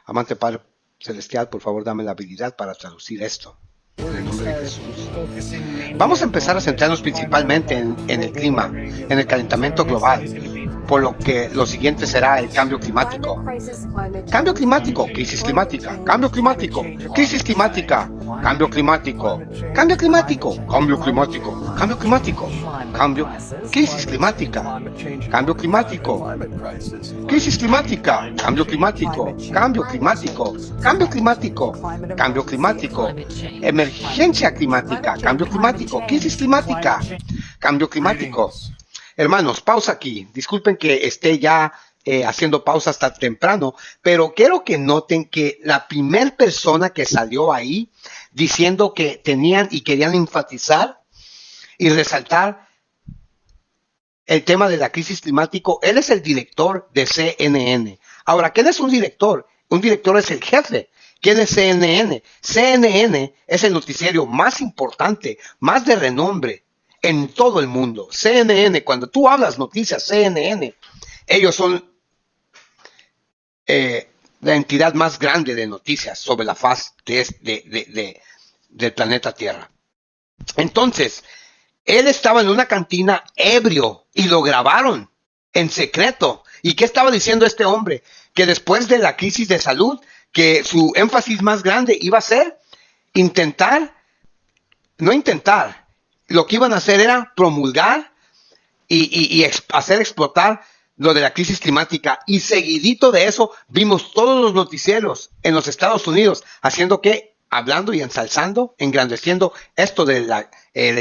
Amante Padre Celestial, por favor, dame la habilidad para traducir esto. En el nombre de Jesús. Vamos a empezar a centrarnos principalmente en el clima, en el calentamiento global, por lo que lo siguiente será el cambio climático. Cambio climático, crisis climática, cambio climático, crisis climática, cambio climático, cambio climático, cambio climático, cambio climático, cambio, crisis climática, cambio climático, crisis climática, cambio climático, cambio climático, cambio climático, cambio climático, emergencia climática, cambio climático, crisis climática, cambio climático. Hermanos, pausa aquí. Disculpen que esté ya haciendo pausa hasta temprano, pero quiero que noten que la primera persona que salió ahí diciendo que tenían y querían enfatizar y resaltar el tema de la crisis climática, él es el director de CNN. Ahora, ¿quién es un director? Un director es el jefe. ¿Quién es CNN? CNN es el noticiero más importante, más de renombre en todo el mundo. CNN, cuando tú hablas noticias, CNN, ellos son la entidad más grande de noticias sobre la faz del planeta Tierra. Entonces, él estaba en una cantina ebrio y lo grabaron en secreto. ¿Y qué estaba diciendo este hombre? Que después de la crisis de salud, que su énfasis más grande iba a ser lo que iban a hacer era promulgar y hacer explotar lo de la crisis climática. Y seguidito de eso, vimos todos los noticieros en los Estados Unidos haciendo que, hablando y ensalzando, engrandeciendo esto del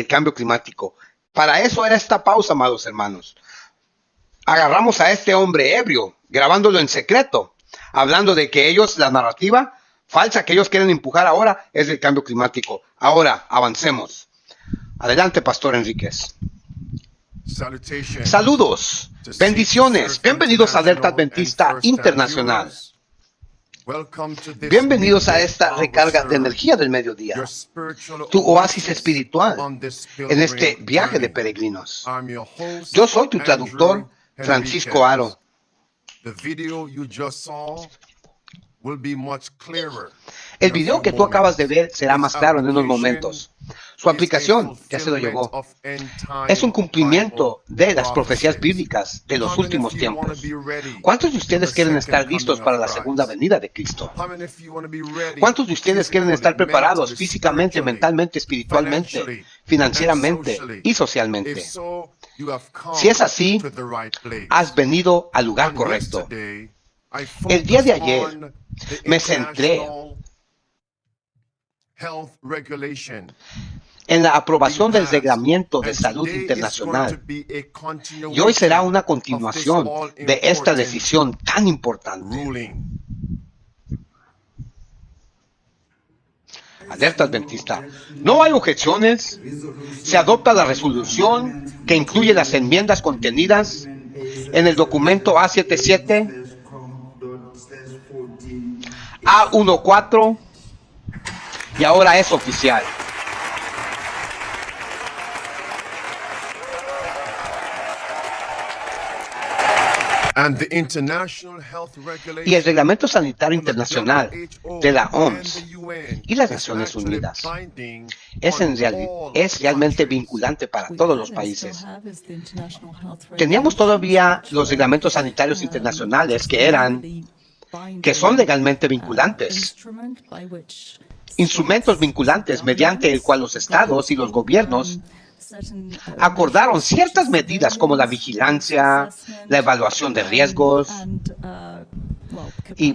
cambio climático. Para eso era esta pausa, amados hermanos. Agarramos a este hombre ebrio, grabándolo en secreto, hablando de que ellos, la narrativa falsa que ellos quieren empujar ahora es el cambio climático. Ahora, avancemos. Adelante, Pastor Enríquez. Saludos, bendiciones, bienvenidos a Alerta Adventista Internacional. Bienvenidos a esta recarga de energía del mediodía, tu oasis espiritual en este viaje de peregrinos. Yo soy tu traductor, Francisco Aro. El video que tú acabas de ver será más claro en unos momentos. Su aplicación ya se lo llegó. Es un cumplimiento de las profecías bíblicas de los últimos tiempos. ¿Cuántos de ustedes quieren estar listos para la segunda venida de Cristo? ¿Cuántos de ustedes quieren estar preparados físicamente, mentalmente, espiritualmente, financieramente y socialmente? Si es así, has venido al lugar correcto. El día de ayer me centré en la aprobación del Reglamento de Salud Internacional y hoy será una continuación de esta decisión tan importante. Alerta Adventista. No hay objeciones. Se adopta la resolución que incluye las enmiendas contenidas en el documento A77, A14 y ahora es oficial. Y el Reglamento Sanitario Internacional de la OMS y las Naciones Unidas es realmente vinculante para todos los países. Teníamos todavía los reglamentos sanitarios internacionales que son legalmente vinculantes. Instrumentos vinculantes mediante el cual los estados y los gobiernos acordaron ciertas medidas como la vigilancia, la evaluación de riesgos y,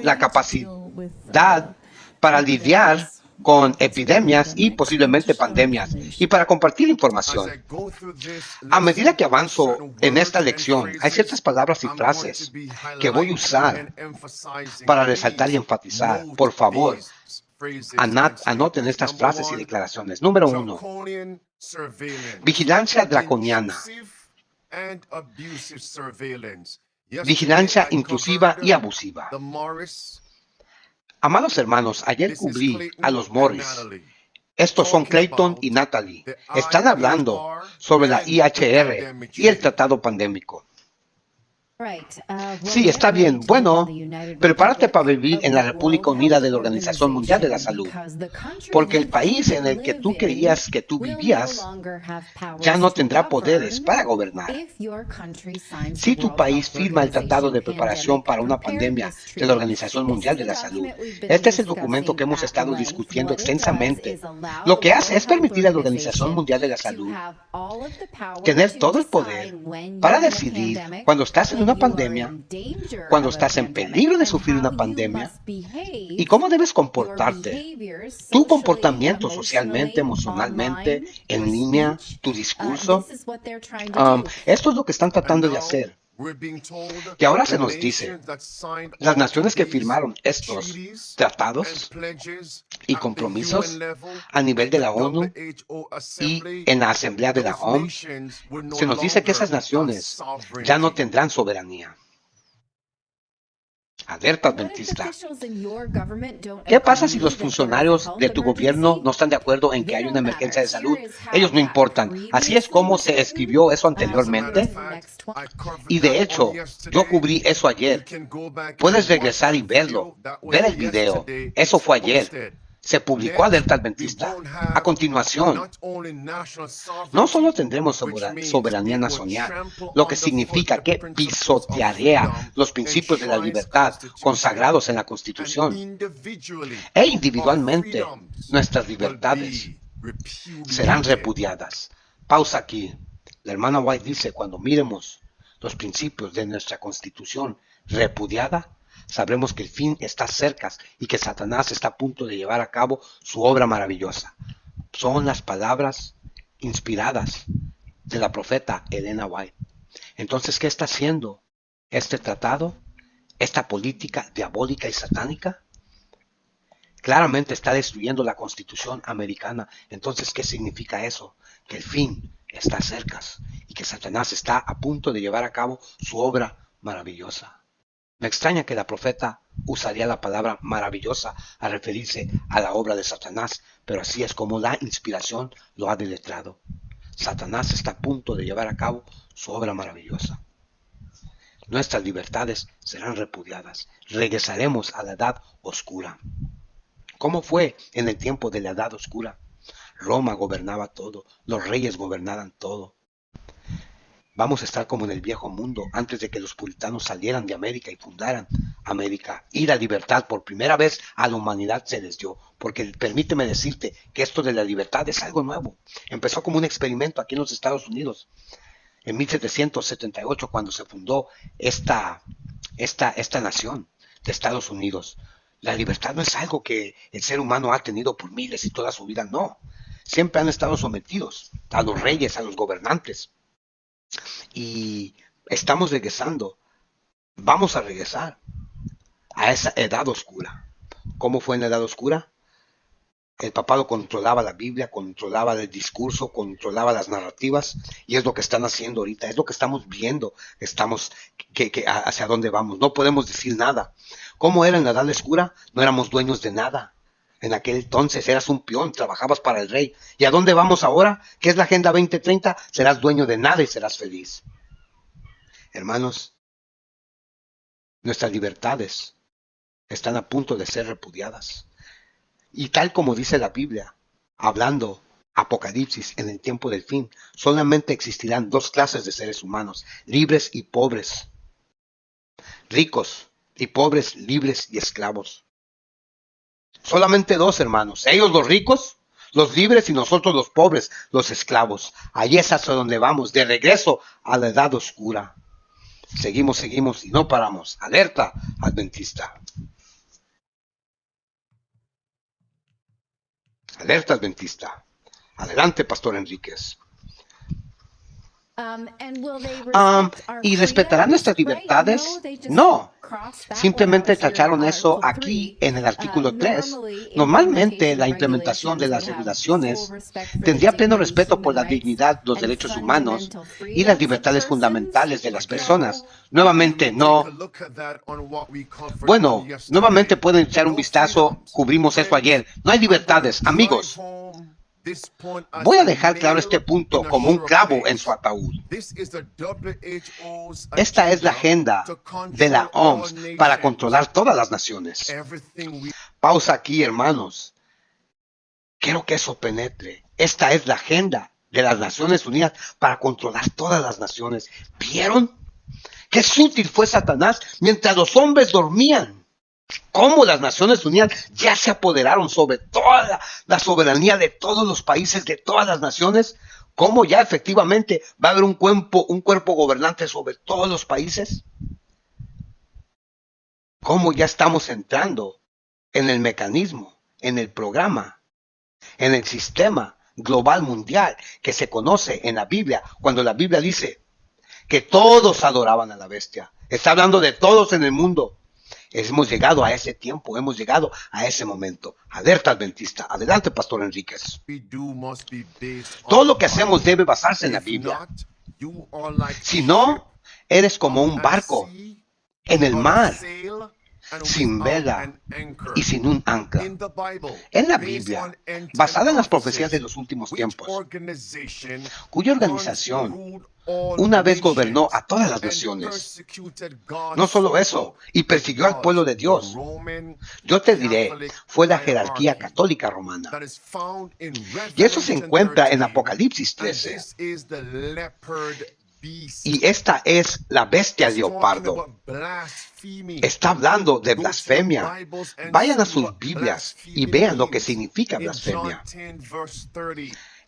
la capacidad para lidiar con epidemias y posiblemente pandemias y para compartir información. A medida que avanzo en esta lección, hay ciertas palabras y frases que voy a usar para resaltar y enfatizar. Por favor, anoten estas frases y declaraciones. Número 1. Vigilancia draconiana. Vigilancia intrusiva y abusiva. Amados hermanos, ayer cubrí a los Morris. Estos son Clayton y Natalie. Están hablando sobre la IHR y el tratado pandémico. Sí, está bien. Bueno, prepárate para vivir en la República Unida de la Organización Mundial de la Salud, porque el país en el que tú creías que tú vivías ya no tendrá poderes para gobernar. Si tu país firma el Tratado de Preparación para una Pandemia de la Organización Mundial de la Salud, este es el documento que hemos estado discutiendo extensamente. Lo que hace es permitir a la Organización Mundial de la Salud tener todo el poder para decidir cuando estás en una pandemia, cuando estás en peligro de sufrir una pandemia, y cómo debes comportarte. Tu comportamiento socialmente, emocionalmente, en línea, tu discurso. Esto es lo que están tratando de hacer. Y ahora se nos dice, las naciones que firmaron estos tratados y compromisos a nivel de la ONU y en la Asamblea de la OMS, se nos dice que esas naciones ya no tendrán soberanía. Alerta adventista. ¿Qué pasa si los funcionarios de tu gobierno no están de acuerdo en que hay una emergencia de salud? Ellos no importan. Así es como se escribió eso anteriormente. Y de hecho, yo cubrí eso ayer. Puedes regresar y verlo. Ver el video. Eso fue ayer. Se publicó Alerta Adventista. A continuación, no solo tendremos soberanía nacional, lo que significa que pisotearía los principios de la libertad consagrados en la Constitución. E individualmente, nuestras libertades serán repudiadas. Pausa aquí. La hermana White dice, cuando miremos los principios de nuestra Constitución repudiada, sabremos que el fin está cerca y que Satanás está a punto de llevar a cabo su obra maravillosa. Son las palabras inspiradas de la profeta Elena White. Entonces, ¿qué está haciendo este tratado? ¿Esta política diabólica y satánica? Claramente está destruyendo la Constitución americana. Entonces, ¿qué significa eso? Que el fin está cerca y que Satanás está a punto de llevar a cabo su obra maravillosa. Me extraña que la profeta usaría la palabra maravillosa a referirse a la obra de Satanás, pero así es como la inspiración lo ha deletrado. Satanás está a punto de llevar a cabo su obra maravillosa. Nuestras libertades serán repudiadas. Regresaremos a la edad oscura. ¿Cómo fue en el tiempo de la edad oscura? Roma gobernaba todo, los reyes gobernaban todo. Vamos a estar como en el viejo mundo, antes de que los puritanos salieran de América y fundaran América. Y la libertad por primera vez a la humanidad se les dio. Porque permíteme decirte que esto de la libertad es algo nuevo. Empezó como un experimento aquí en los Estados Unidos. En 1778, cuando se fundó esta nación de Estados Unidos. La libertad no es algo que el ser humano ha tenido por miles y toda su vida, no. Siempre han estado sometidos a los reyes, a los gobernantes. Y estamos regresando, vamos a regresar a esa edad oscura. ¿Cómo fue en la edad oscura? El papado controlaba la Biblia, controlaba el discurso, controlaba las narrativas, y es lo que están haciendo ahorita, es lo que estamos viendo, hacia dónde vamos. No podemos decir nada. ¿Cómo era en la edad oscura? No éramos dueños de nada. En aquel entonces eras un peón, trabajabas para el rey. ¿Y a dónde vamos ahora? ¿Qué es la Agenda 2030? Serás dueño de nada y serás feliz. Hermanos, nuestras libertades están a punto de ser repudiadas. Y tal como dice la Biblia, hablando Apocalipsis en el tiempo del fin, solamente existirán dos clases de seres humanos, libres y pobres. Ricos y pobres, libres y esclavos. Solamente dos, hermanos. Ellos los ricos, los libres, y nosotros los pobres, los esclavos. Ahí es hacia donde vamos, de regreso a la edad oscura. Seguimos y no paramos. Alerta adventista. Alerta adventista. Adelante, Pastor Enríquez. ¿Y respetarán nuestras libertades? No. Simplemente tacharon eso aquí en el artículo 3. Normalmente la implementación de las regulaciones tendría pleno respeto por la dignidad, los derechos humanos y las libertades fundamentales de las personas. Nuevamente no. Bueno, nuevamente pueden echar un vistazo. Cubrimos eso ayer. No hay libertades, amigos. Voy a dejar claro este punto como un clavo en su ataúd. Esta es la agenda de la OMS para controlar todas las naciones. Pausa aquí, hermanos. Quiero que eso penetre. Esta es la agenda de las Naciones Unidas para controlar todas las naciones. ¿Vieron? Qué sutil fue Satanás mientras los hombres dormían. Cómo las Naciones Unidas ya se apoderaron sobre toda la soberanía de todos los países, de todas las naciones. Cómo ya efectivamente va a haber un cuerpo gobernante sobre todos los países. Cómo ya estamos entrando en el mecanismo, en el programa, en el sistema global mundial que se conoce en la Biblia, cuando la Biblia dice que todos adoraban a la bestia. Está hablando de todos en el mundo. Hemos llegado a ese tiempo, hemos llegado a ese momento. Alerta adventista. Adelante, Pastor Enríquez. Todo lo que hacemos debe basarse en la Biblia. Si no, eres como un barco en el mar, sin vela y sin un ancla. En la Biblia, basada en las profecías de los últimos tiempos, cuya organización una vez gobernó a todas las naciones. No solo eso, y persiguió al pueblo de Dios. Yo te diré, fue la jerarquía católica romana. Y eso se encuentra en Apocalipsis 13. Y esta es la bestia leopardo. Está hablando de blasfemia. Vayan a sus Biblias y vean lo que significa blasfemia.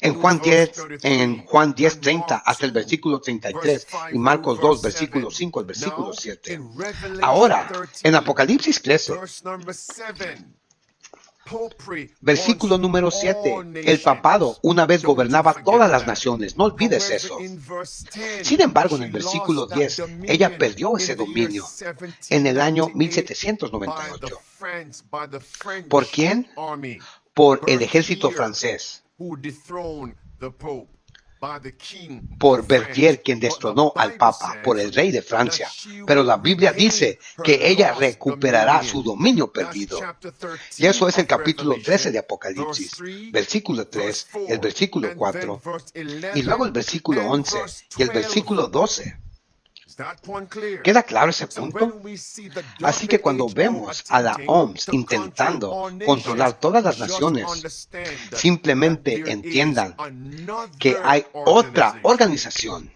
En Juan 10, 30 hasta el versículo 33 y Marcos 2, versículo 5 al versículo 7. Ahora, en Apocalipsis 13, versículo número 7, el papado una vez gobernaba todas las naciones, no olvides eso. Sin embargo, en el versículo 10, ella perdió ese dominio en el año 1798. ¿Por quién? Por el ejército francés. Por Berthier, quien destronó al Papa, por el rey de Francia. Pero la Biblia dice que ella recuperará su dominio perdido. Y eso es el capítulo 13 de Apocalipsis, versículo 3, el versículo 4, y luego el versículo 11 y el versículo 12. ¿Queda claro ese punto? Así que cuando vemos a la OMS intentando controlar todas las naciones, simplemente entiendan que hay otra organización,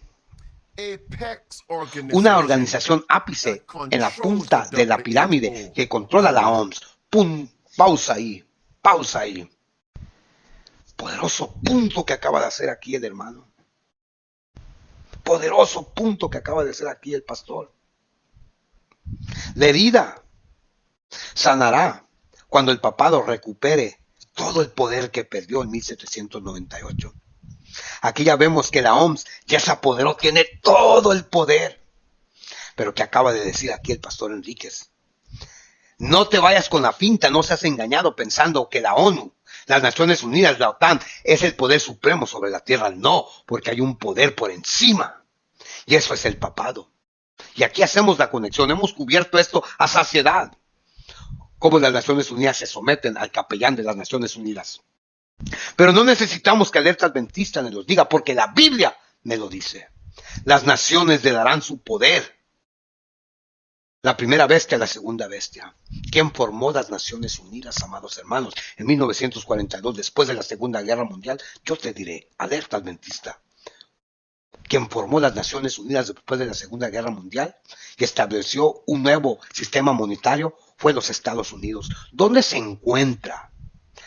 una organización ápice en la punta de la pirámide que controla la OMS. ¡Pum! Pausa ahí, pausa ahí. Poderoso punto que acaba de hacer aquí el hermano. Poderoso punto que acaba de hacer aquí el pastor. La herida sanará cuando el papado recupere todo el poder que perdió en 1798. Aquí ya vemos que la OMS ya se apoderó, tiene todo el poder. Pero que acaba de decir aquí el pastor Enríquez. No te vayas con la finta, no seas engañado pensando que la ONU, las Naciones Unidas, la OTAN, es el poder supremo sobre la tierra. No, porque hay un poder por encima. Y eso es el papado. Y aquí hacemos la conexión. Hemos cubierto esto a saciedad. Cómo las Naciones Unidas se someten al capellán de las Naciones Unidas. Pero no necesitamos que Alerta Adventista nos lo diga, porque la Biblia me lo dice. Las naciones le darán su poder. La primera bestia, la segunda bestia. ¿Quién formó las Naciones Unidas, amados hermanos? En 1942, después de la Segunda Guerra Mundial, yo te diré, Alerta Adventista. Quien formó las Naciones Unidas después de la Segunda Guerra Mundial y estableció un nuevo sistema monetario fue los Estados Unidos. ¿Dónde se encuentra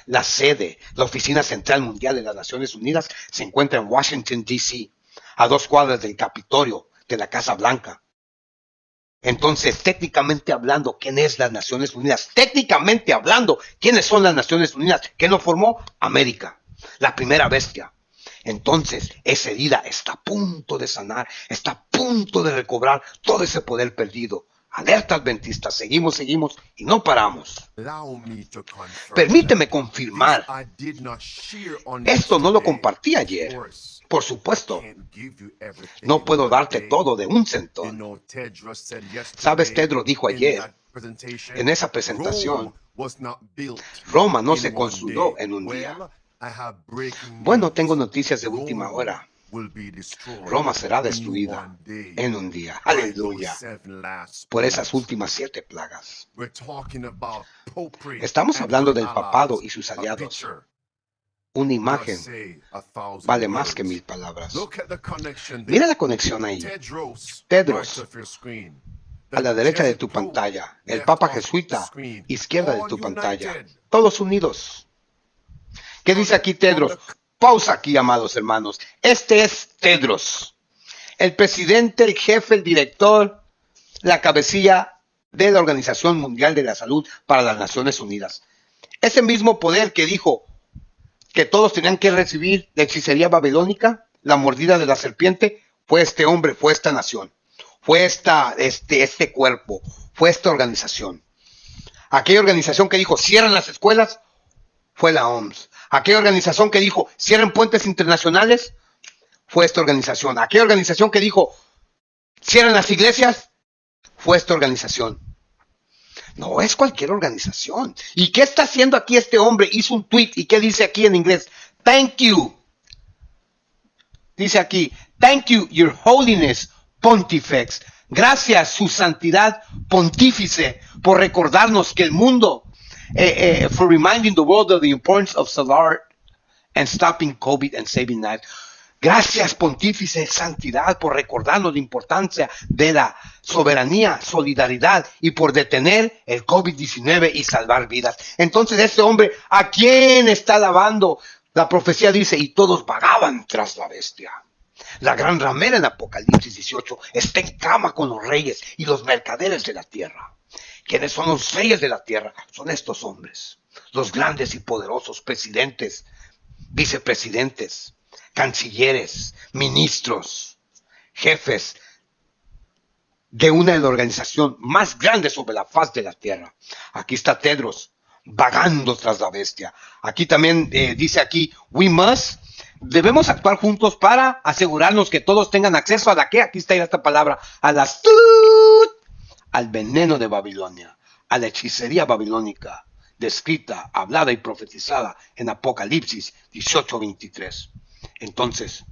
la sede, la oficina central mundial de las Naciones Unidas? Se encuentra en Washington, D.C., a 2 cuadras del Capitolio, de la Casa Blanca. Entonces, técnicamente hablando, ¿quién es las Naciones Unidas? Técnicamente hablando, ¿quiénes son las Naciones Unidas? ¿Quién lo formó? América, la primera bestia. Entonces, esa herida está a punto de sanar, está a punto de recobrar todo ese poder perdido. Alerta Adventista, seguimos y no paramos. Permíteme confirmar. Esto no lo compartí ayer. Por supuesto, no puedo darte todo de un centón. ¿Sabes? Tedros dijo ayer, en esa presentación, Roma no se construyó en un día. Bueno, tengo noticias de última hora. Roma será destruida en un día. Aleluya. Por esas últimas 7 plagas. Estamos hablando del papado y sus aliados. Una imagen vale más que 1000 palabras. Mira la conexión ahí. Tedros, a la derecha de tu pantalla. El Papa Jesuita, izquierda de tu pantalla. Todos unidos. ¿Qué dice aquí Tedros? Pausa aquí, amados hermanos. Este es Tedros, el presidente, el jefe, el director, la cabecilla de la Organización Mundial de la Salud para las Naciones Unidas. Ese mismo poder que dijo que todos tenían que recibir la hechicería babilónica, la mordida de la serpiente, fue este hombre, fue esta nación, fue este cuerpo, fue esta organización. Aquella organización que dijo cierran las escuelas, fue la OMS. Aquella organización que dijo cierren puentes internacionales, fue esta organización. Aquella organización que dijo cierren las iglesias, fue esta organización. No es cualquier organización. ¿Y qué está haciendo aquí este hombre? Hizo un tweet. ¿Y qué dice aquí en inglés? Thank you. Dice aquí, thank you, your holiness, pontifex. Gracias, su santidad pontífice, por recordarnos que el mundo, for reminding the world of the importance of solar and stopping COVID and saving lives. Gracias, pontífice santidad, por recordarnos la importancia de la soberanía, solidaridad y por detener el COVID-19 y salvar vidas. Entonces este hombre, ¿a quién está alabando? La profecía dice, y todos vagaban tras la bestia. La gran ramera en Apocalipsis 18 está en cama con los reyes y los mercaderes de la tierra. ¿Quiénes son los reyes de la tierra? Son estos hombres, los grandes y poderosos presidentes, vicepresidentes, cancilleres, ministros, jefes de una de las organizaciones más grandes sobre la faz de la tierra. Aquí está Tedros, vagando tras la bestia. Aquí también dice aquí, debemos actuar juntos para asegurarnos que todos tengan acceso a la que, aquí está esta palabra, al veneno de Babilonia, a la hechicería babilónica, descrita, hablada y profetizada en Apocalipsis 18:23. Entonces,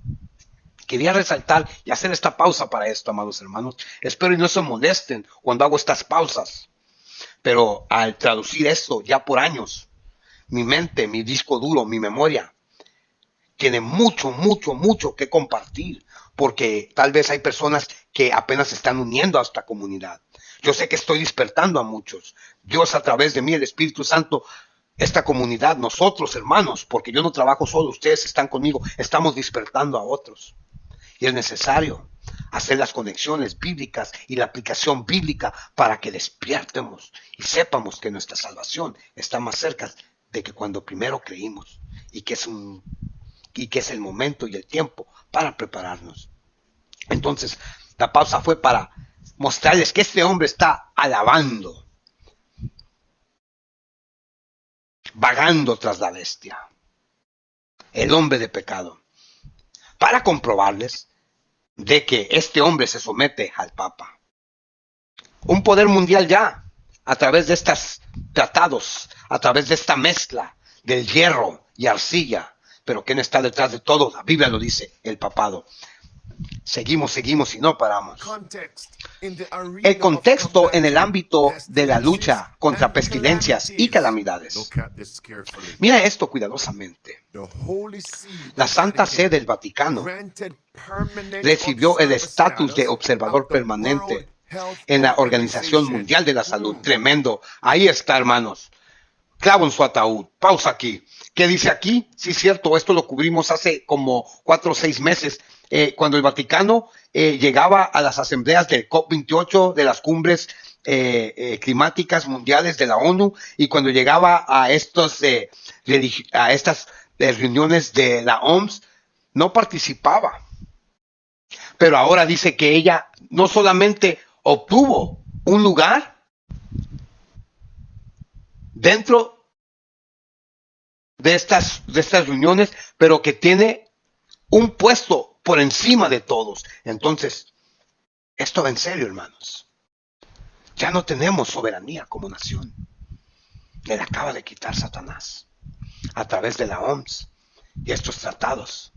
quería resaltar y hacer esta pausa para esto, amados hermanos. Espero y no se molesten cuando hago estas pausas. Pero al traducir esto ya por años, mi mente, mi disco duro, mi memoria, tiene mucho que compartir. Porque tal vez hay personas que apenas se están uniendo a esta comunidad. Yo sé que estoy despertando a muchos. Dios a través de mí, el Espíritu Santo, esta comunidad, nosotros hermanos, porque yo no trabajo solo, ustedes están conmigo, estamos despertando a otros. Y es necesario hacer las conexiones bíblicas y la aplicación bíblica para que despiertemos y sepamos que nuestra salvación está más cerca de que cuando primero creímos y que es el momento y el tiempo para prepararnos. Entonces, la pausa fue para mostrarles que este hombre está alabando, vagando tras la bestia, el hombre de pecado, para comprobarles de que este hombre se somete al Papa. Un poder mundial ya, a través de estos tratados, a través de esta mezcla del hierro y arcilla. Pero ¿quién está detrás de todo? La Biblia lo dice, el papado. Seguimos y no paramos. El contexto en el ámbito de la lucha contra pestilencias y calamidades. Mira esto cuidadosamente. La Santa Sede del Vaticano recibió el estatus de observador permanente en la Organización Mundial de la Salud. Tremendo. Ahí está, hermanos. Clavo en su ataúd. Pausa aquí. ¿Qué dice aquí? Sí, cierto, esto lo cubrimos hace como 4 o 6 meses, cuando el Vaticano llegaba a las asambleas del COP28, de las cumbres climáticas mundiales de la ONU, y cuando llegaba a estas reuniones de la OMS, no participaba. Pero ahora dice que ella no solamente obtuvo un lugar dentro de estas reuniones, pero que tiene un puesto por encima de todos. Entonces, esto va en serio, hermanos. Ya no tenemos soberanía como nación. Le acaba de quitar Satanás a través de la OMS, y estos tratados.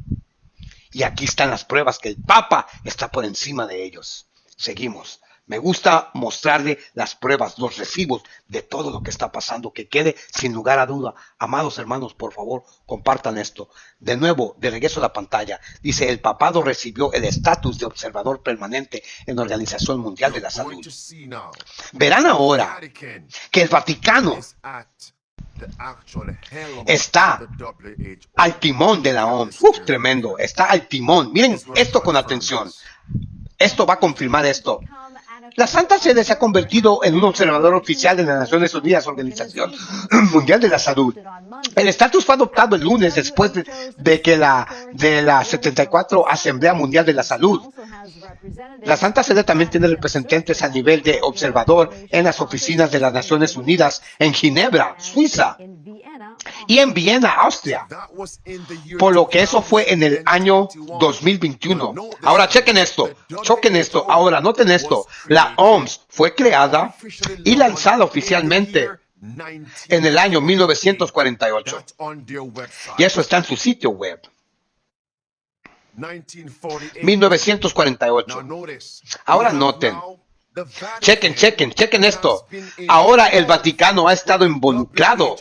Y aquí están las pruebas que el Papa está por encima de ellos. Seguimos. Me gusta mostrarle las pruebas, los recibos de todo lo que está pasando, que quede sin lugar a duda. Amados hermanos, por favor, compartan esto. De nuevo, de regreso a la pantalla, dice, el papado recibió el estatus de observador permanente en la Organización Mundial de la Salud. Verán ahora que el Vaticano está al timón de la OMS. Tremendo, está al timón. Miren esto con atención. Esto va a confirmar esto. La Santa Sede se ha convertido en un observador oficial de las Naciones Unidas, Organización Mundial de la Salud. El estatus fue adoptado el lunes después de la 74 Asamblea Mundial de la Salud. La Santa Sede también tiene representantes a nivel de observador en las oficinas de las Naciones Unidas en Ginebra, Suiza, y en Viena, Austria, por lo que eso fue en el año 2021. Ahora chequen esto, ahora noten esto. La OMS fue creada y lanzada oficialmente en el año 1948. Y eso está en su sitio web. 1948. Ahora noten. Chequen esto. Ahora el Vaticano ha estado involucrado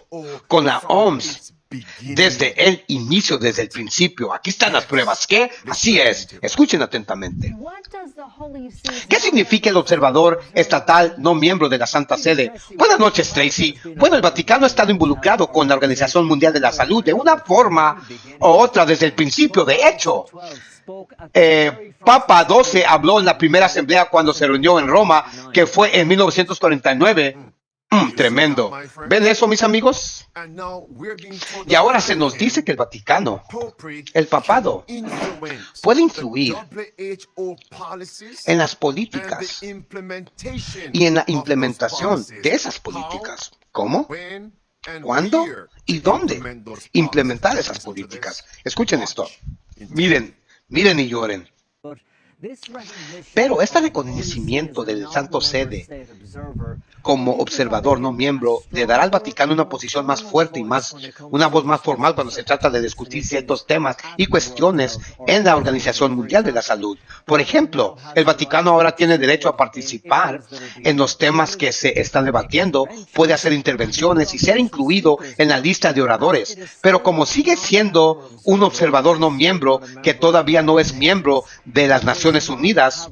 con la OMS desde el inicio, desde el principio. Aquí están las pruebas. ¿Qué? Así es. Escuchen atentamente. ¿Qué significa el observador estatal no miembro de la Santa Sede? Buenas noches, Tracy. Bueno, el Vaticano ha estado involucrado con la Organización Mundial de la Salud de una forma u otra desde el principio. De hecho, Papa XII habló en la primera asamblea cuando se reunió en Roma, que fue en 1949. Tremendo. ¿Ven eso, mis amigos? Y ahora se nos dice que el Vaticano, el papado, puede influir en las políticas y en la implementación de esas políticas. ¿Cómo? ¿Cuándo? ¿Y dónde implementar esas políticas? Escuchen esto. Miren y lloren. Pero este reconocimiento del Santo Sede como observador no miembro le dará al Vaticano una posición más fuerte y una voz más formal cuando se trata de discutir ciertos temas y cuestiones en la Organización Mundial de la Salud. Por ejemplo, el Vaticano ahora tiene derecho a participar en los temas que se están debatiendo, puede hacer intervenciones y ser incluido en la lista de oradores, pero como sigue siendo un observador no miembro que todavía no es miembro de las Naciones Unidas,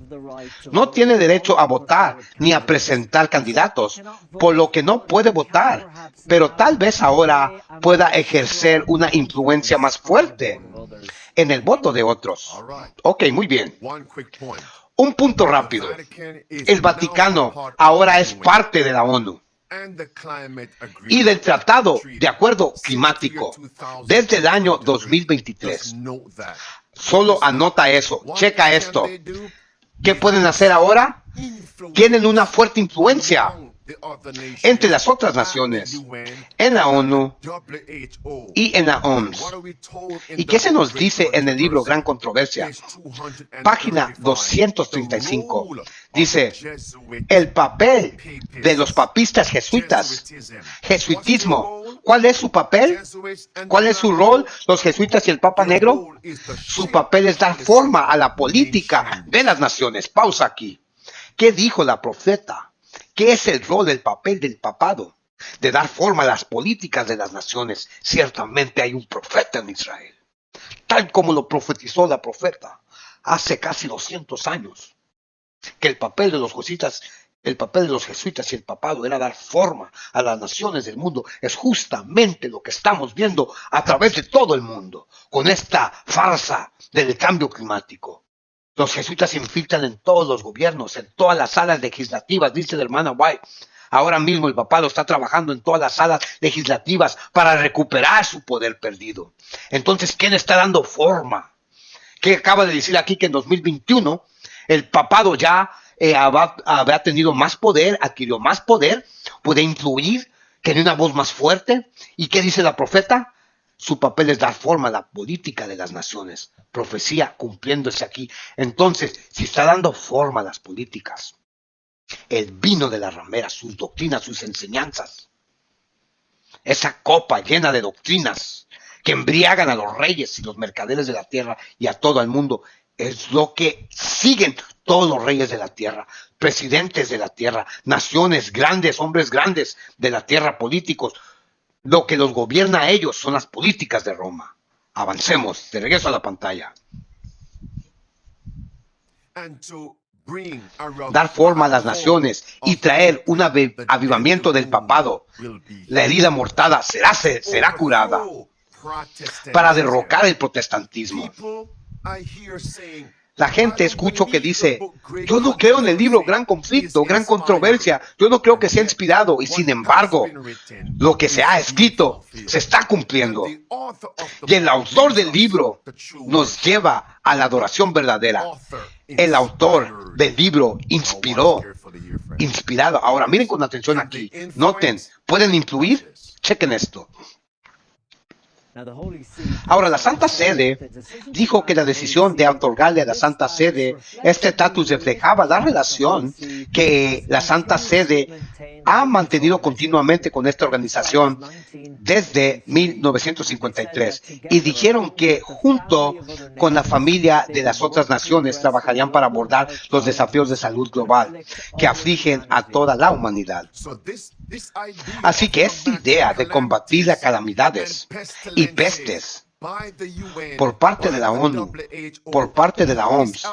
no tiene derecho a votar ni a presentar candidatos, por lo que no puede votar, pero tal vez ahora pueda ejercer una influencia más fuerte en el voto de otros. Ok, muy bien. Un punto rápido. El Vaticano ahora es parte de la ONU y del Tratado de Acuerdo Climático desde el año 2023. Solo anota eso, checa esto. ¿Qué pueden hacer ahora? Tienen una fuerte influencia entre las otras naciones, en la ONU y en la OMS. ¿Y qué se nos dice en el libro Gran Controversia? Página 235. Dice, el papel de los papistas jesuitas, jesuitismo. ¿Cuál es su papel? ¿Cuál es su rol? Los jesuitas y el Papa Negro. Su papel es dar forma a la política de las naciones. Pausa aquí. ¿Qué dijo la profeta? ¿Qué es el rol del papel del papado? De dar forma a las políticas de las naciones. Ciertamente hay un profeta en Israel, tal como lo profetizó la profeta hace casi 200 años, que el papel de los jesuitas y el papado era dar forma a las naciones del mundo. Es justamente lo que estamos viendo a través de todo el mundo, con esta farsa del cambio climático. Los jesuitas se infiltran en todos los gobiernos, en todas las salas legislativas, dice la hermana White. Ahora mismo el papado está trabajando en todas las salas legislativas para recuperar su poder perdido. Entonces, ¿quién está dando forma? ¿Qué acaba de decir aquí? Que en 2021 el papado ya habrá tenido más poder, adquirió más poder, puede influir, tiene una voz más fuerte. ¿Y qué dice la profeta? Su papel es dar forma a la política de las naciones. Profecía cumpliéndose aquí. Entonces, si está dando forma a las políticas, el vino de la ramera, sus doctrinas, sus enseñanzas, esa copa llena de doctrinas que embriagan a los reyes y los mercaderes de la tierra y a todo el mundo. Es lo que siguen todos los reyes de la tierra, presidentes de la tierra, naciones grandes, hombres grandes de la tierra, políticos. Lo que los gobierna a ellos son las políticas de Roma. Avancemos, de regreso a la pantalla. Dar forma a las naciones y traer un avivamiento del papado. La herida mortada será curada para derrocar el protestantismo. La gente escucho que dice, yo no creo en el libro Gran Conflicto, Gran Controversia, yo no creo que sea inspirado, y sin embargo, lo que se ha escrito se está cumpliendo. Y el autor del libro nos lleva a la adoración verdadera. El autor del libro inspirado. Ahora, miren con atención aquí. Noten, ¿pueden influir? Chequen esto. Ahora, la Santa Sede dijo que la decisión de otorgarle a la Santa Sede este estatus reflejaba la relación que la Santa Sede ha mantenido continuamente con esta organización desde 1953, y dijeron que junto con la familia de las otras naciones trabajarían para abordar los desafíos de salud global que afligen a toda la humanidad. Así que esta idea de combatir las calamidades y pestes por parte de la ONU, por parte de la OMS,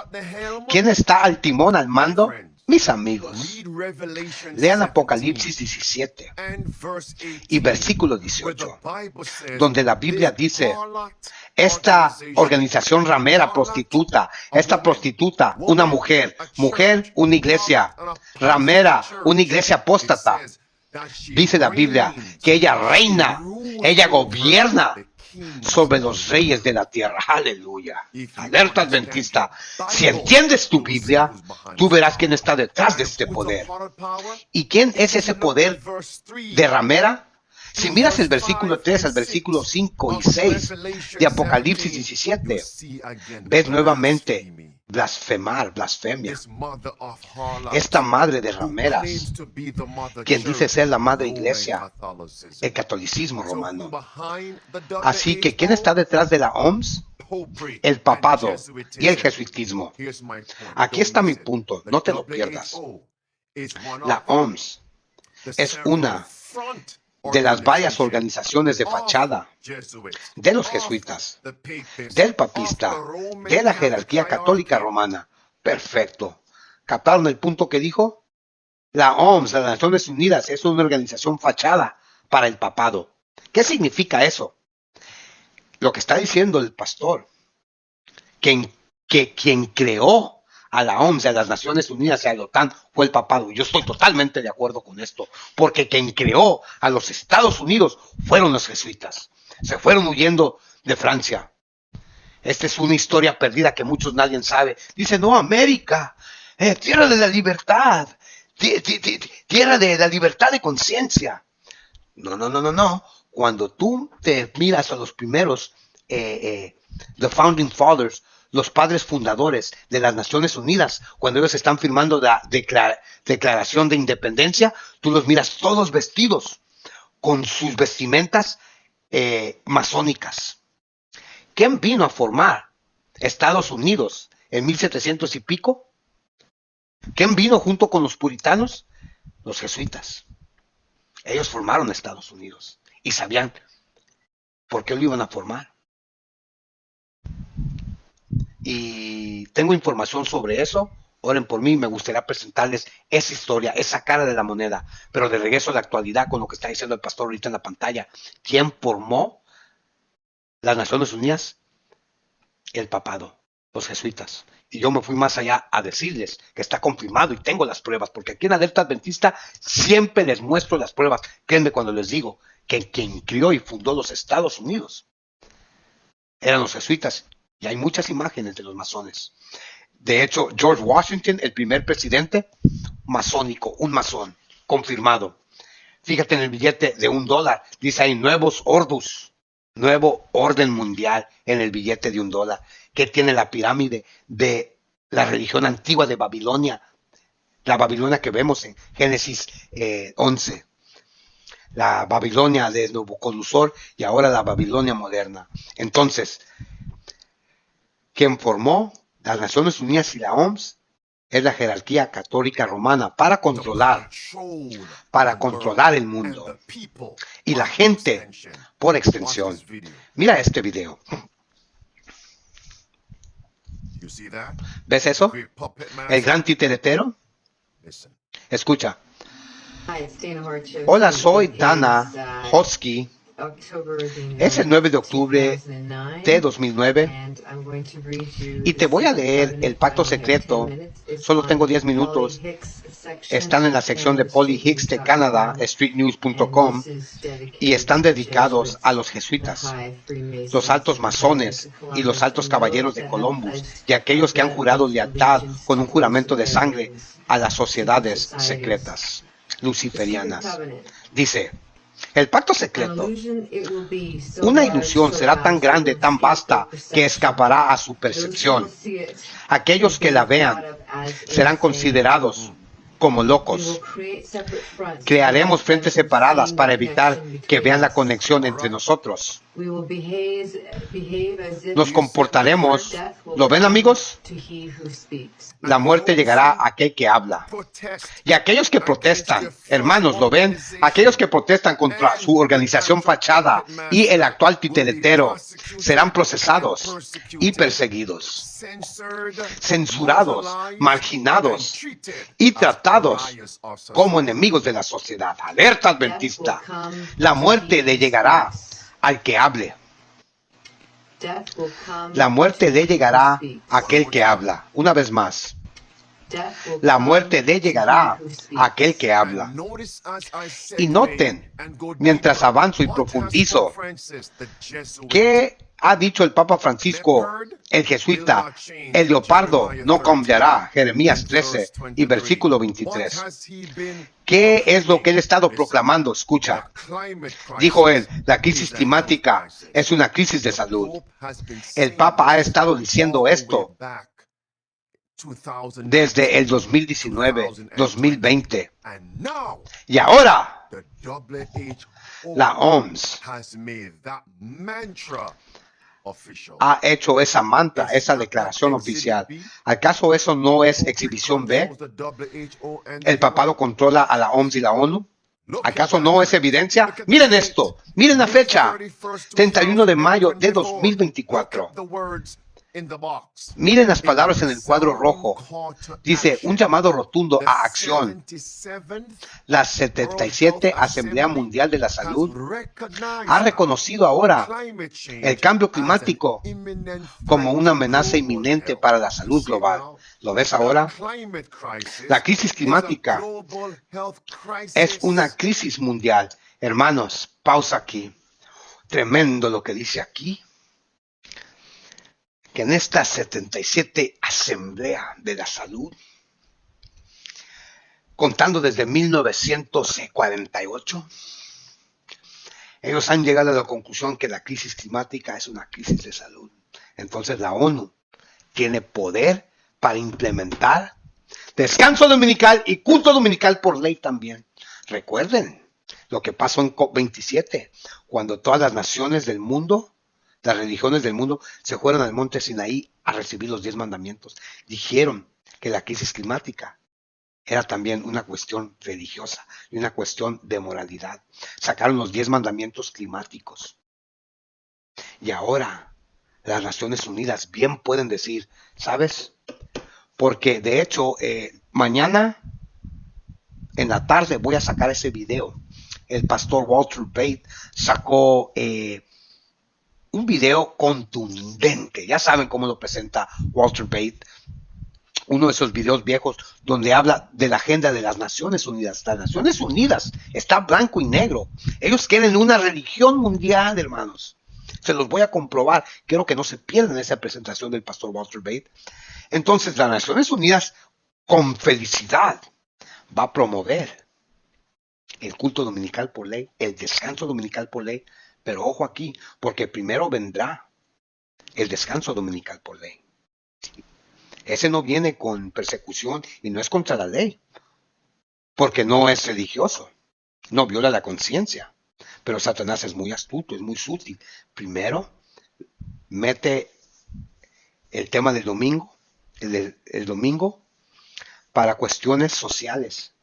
¿quién está al timón, al mando? Mis amigos, lean Apocalipsis 17 y versículo 18, donde la Biblia dice, esta organización ramera prostituta, una mujer, una iglesia, ramera, una iglesia apóstata, dice la Biblia que ella reina, ella gobierna sobre los reyes de la tierra. Aleluya. Alerta adventista. Si entiendes tu Biblia, tú verás quién está detrás de este poder. ¿Y quién es ese poder de ramera? Si miras el versículo 3 al versículo 5 y 6 de Apocalipsis 17, ves nuevamente blasfemia. Esta madre de rameras, quien dice ser la madre iglesia, el catolicismo romano. Así que, ¿quién está detrás de la OMS? El papado y el jesuitismo. Aquí está mi punto, no te lo pierdas. La OMS es una de las varias organizaciones de fachada de los jesuitas, del papista, de la jerarquía católica romana. Perfecto. ¿Captaron el punto que dijo? La OMS, las Naciones Unidas, es una organización fachada para el papado. ¿Qué significa eso? Lo que está diciendo el pastor, que quien creó a la OMS, a las Naciones Unidas y a la OTAN fue el papado. Yo estoy totalmente de acuerdo con esto, porque quien creó a los Estados Unidos fueron los jesuitas. Se fueron huyendo de Francia. Esta es una historia perdida que nadie sabe. Dice, no, América, tierra de la libertad, tierra de la libertad de conciencia. No. Cuando tú te miras a los primeros, the Founding Fathers, los padres fundadores de las Naciones Unidas, cuando ellos están firmando la Declaración de Independencia, tú los miras todos vestidos con sus vestimentas masónicas. ¿Quién vino a formar Estados Unidos en 1700 y pico? ¿Quién vino junto con los puritanos? Los jesuitas. Ellos formaron Estados Unidos y sabían por qué lo iban a formar. Y tengo información sobre eso. Oren por mí, me gustaría presentarles esa historia, esa cara de la moneda. Pero de regreso a la actualidad con lo que está diciendo el pastor ahorita en la pantalla. ¿Quién formó las Naciones Unidas? El papado, los jesuitas. Y yo me fui más allá a decirles que está confirmado y tengo las pruebas, porque aquí en Alerta Adventista siempre les muestro las pruebas. Créanme cuando les digo que quien crió y fundó los Estados Unidos eran los jesuitas. Y hay muchas imágenes de los masones. De hecho, George Washington, el primer presidente, masónico, un masón, confirmado. Fíjate en el billete de $1, dice ahí nuevos ordus, nuevo orden mundial en el billete de $1, que tiene la pirámide de la religión antigua de Babilonia, la Babilonia que vemos en Génesis 11. la Babilonia de Nabucodonosor y ahora la Babilonia moderna. Entonces, quien formó las Naciones Unidas y la OMS es la jerarquía católica romana para controlar el mundo y la gente por extensión. Mira este video. ¿Ves eso? El gran titeretero. Escucha. Hola, soy Dana Hotsky. Es el 9 de octubre de 2009 y te voy a leer el pacto secreto. Solo tengo 10 minutos. Están en la sección de Polly Hicks de Canadá, streetnews.com, y están dedicados a los jesuitas, los altos masones y los altos caballeros de Columbus y aquellos que han jurado lealtad con un juramento de sangre a las sociedades secretas luciferianas. Dice: el pacto secreto, una ilusión, será tan grande, tan vasta, que escapará a su percepción. Aquellos que la vean serán considerados como locos. Crearemos frentes separadas para evitar que vean la conexión entre nosotros. Nos comportaremos, ¿lo ven, amigos? La muerte llegará a aquel que habla. Y aquellos que protestan, hermanos, ¿lo ven? Aquellos que protestan contra su organización fachada y el actual titeretero serán procesados y perseguidos, censurados, marginados y tratados como enemigos de la sociedad. Alerta adventista. La muerte le llegará al que hable. La muerte le llegará a aquel que habla. Una vez más. La muerte le llegará a aquel que habla. Y noten, mientras avanzo y profundizo, ¿qué ha dicho el Papa Francisco, el jesuita? El leopardo no cambiará, Jeremías 13 y versículo 23. ¿Qué es lo que él ha estado proclamando? Escucha. Dijo él: la crisis climática es una crisis de salud. El Papa ha estado diciendo esto desde el 2019, 2020. Y ahora la OMS ha hecho esa mantra, esa declaración oficial. ¿Acaso eso no es exhibición B? ¿El papado controla a la OMS y la ONU? ¿Acaso no es evidencia? Miren esto, miren la fecha, 31 de mayo de 2024. Miren las palabras en el cuadro rojo. Dice: un llamado rotundo a acción. La 77 Asamblea Mundial de la Salud ha reconocido ahora el cambio climático como una amenaza inminente para la salud global. ¿Lo ves ahora? La crisis climática es una crisis mundial. Hermanos, pausa aquí. Tremendo lo que dice aquí. Que en esta 77 Asamblea de la Salud, contando desde 1948, ellos han llegado a la conclusión que la crisis climática es una crisis de salud. Entonces la ONU tiene poder para implementar descanso dominical y culto dominical por ley también. Recuerden lo que pasó en COP27, cuando todas las naciones del mundo, las religiones del mundo, se fueron al monte Sinaí a recibir los 10 mandamientos. Dijeron que la crisis climática era también una cuestión religiosa y una cuestión de moralidad. Sacaron los 10 mandamientos climáticos. Y ahora las Naciones Unidas bien pueden decir, ¿sabes? Porque de hecho mañana en la tarde voy a sacar ese video. El pastor Walter Bate sacó un video contundente. Ya saben cómo lo presenta Walter Bate. Uno de esos videos viejos donde habla de la agenda de las Naciones Unidas. Las Naciones Unidas está blanco y negro. Ellos quieren una religión mundial, hermanos. Se los voy a comprobar. Quiero que no se pierdan esa presentación del pastor Walter Bate. Entonces, las Naciones Unidas, con felicidad, va a promover el culto dominical por ley, el descanso dominical por ley. Pero ojo aquí, porque primero vendrá el descanso dominical por ley. Ese no viene con persecución y no es contra la ley, porque no es religioso. no viola la conciencia. Pero Satanás es muy astuto, es muy sutil. Primero, mete el tema del domingo, el domingo, para cuestiones sociales.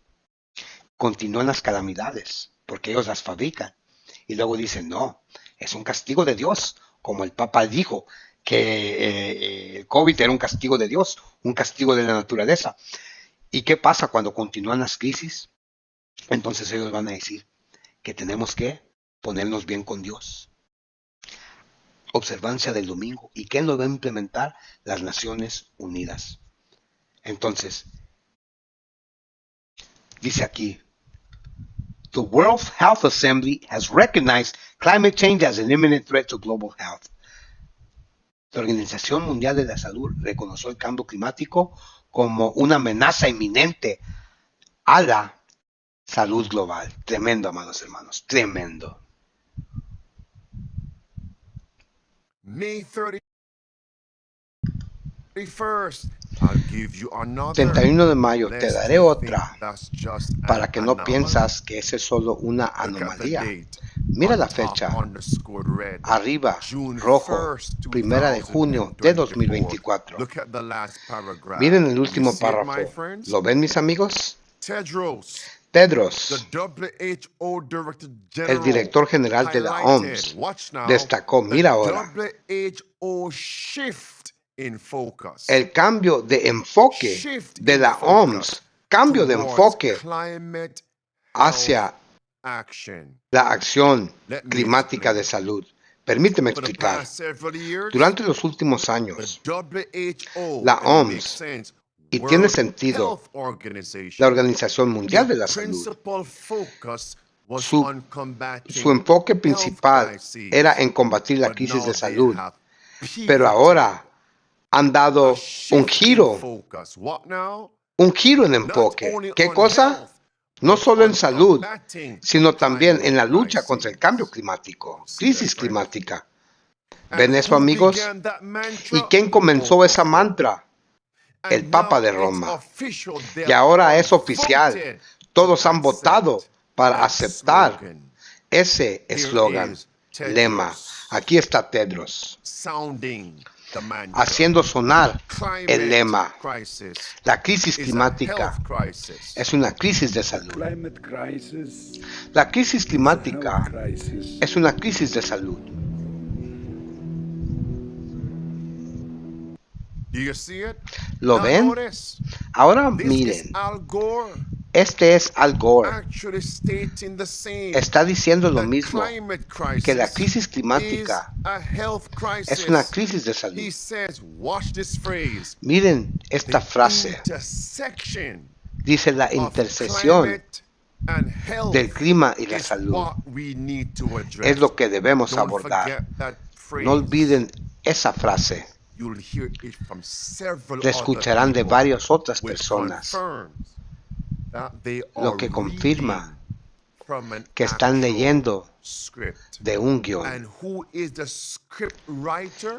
Continúan las calamidades, porque ellos las fabrican. Y luego dicen, no, es un castigo de Dios, como el Papa dijo, que el COVID era un castigo de Dios, un castigo de la naturaleza. ¿Y qué pasa cuando continúan las crisis? Entonces ellos van a decir que tenemos que ponernos bien con Dios. Observancia del domingo. ¿Y quién lo va a implementar? Las Naciones Unidas. Entonces, dice aquí, the World Health Assembly has recognized climate change as an imminent threat to global health. La Organización Mundial de la Salud reconoció el cambio climático como una amenaza inminente a la salud global. Tremendo, amados hermanos, tremendo. May 31st, I'll give you another. 31 de mayo te daré otra para que no piensas que ese es solo una anomalía. Mira la fecha, arriba, rojo, 1 de junio de 2024. Miren el último párrafo. ¿Lo ven, mis amigos? Tedros, el director general de la OMS, destacó, mira ahora, el cambio de enfoque de la OMS, cambio de enfoque hacia la acción climática de salud. Permíteme explicar. Durante los últimos años, la OMS, y tiene sentido, la Organización Mundial de la Salud, su enfoque principal era en combatir la crisis de salud, pero ahora han dado un giro en enfoque. ¿Qué cosa? No solo en salud, sino también en la lucha contra el cambio climático, crisis climática. ¿Ven eso, amigos? ¿Y quién comenzó esa mantra? El Papa de Roma. Y ahora es oficial. Todos han votado para aceptar ese eslogan, lema. Aquí está Tedros, haciendo sonar el lema. La crisis climática es una crisis de salud. La crisis climática es una crisis de salud. ¿Lo ven? Ahora miren. Este es Al Gore. Está diciendo lo mismo, que la crisis climática es una crisis de salud. Miren esta frase. Dice la intersección del clima y la salud. Es lo que debemos abordar. No olviden esa frase. La escucharán de varias otras personas, lo que confirma que están leyendo de un guión.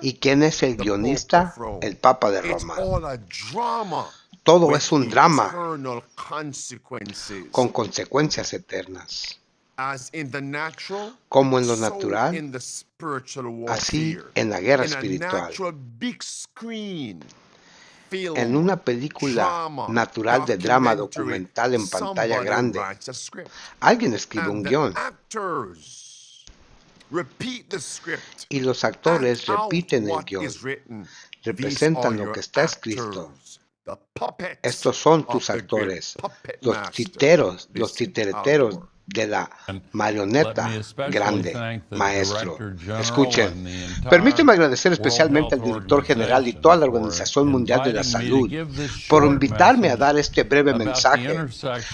¿Y quién es el guionista? El Papa de Roma. Todo es un drama con consecuencias eternas. Como en lo natural, así en la guerra espiritual. En una película natural de drama documental en pantalla grande, alguien escribe un guión y los actores repiten el guión, representan lo que está escrito. Estos son tus actores, los titereteros de la marioneta grande, maestro. Escuchen, permíteme agradecer especialmente al director general y toda la Organización Mundial de la Salud por invitarme a dar este breve mensaje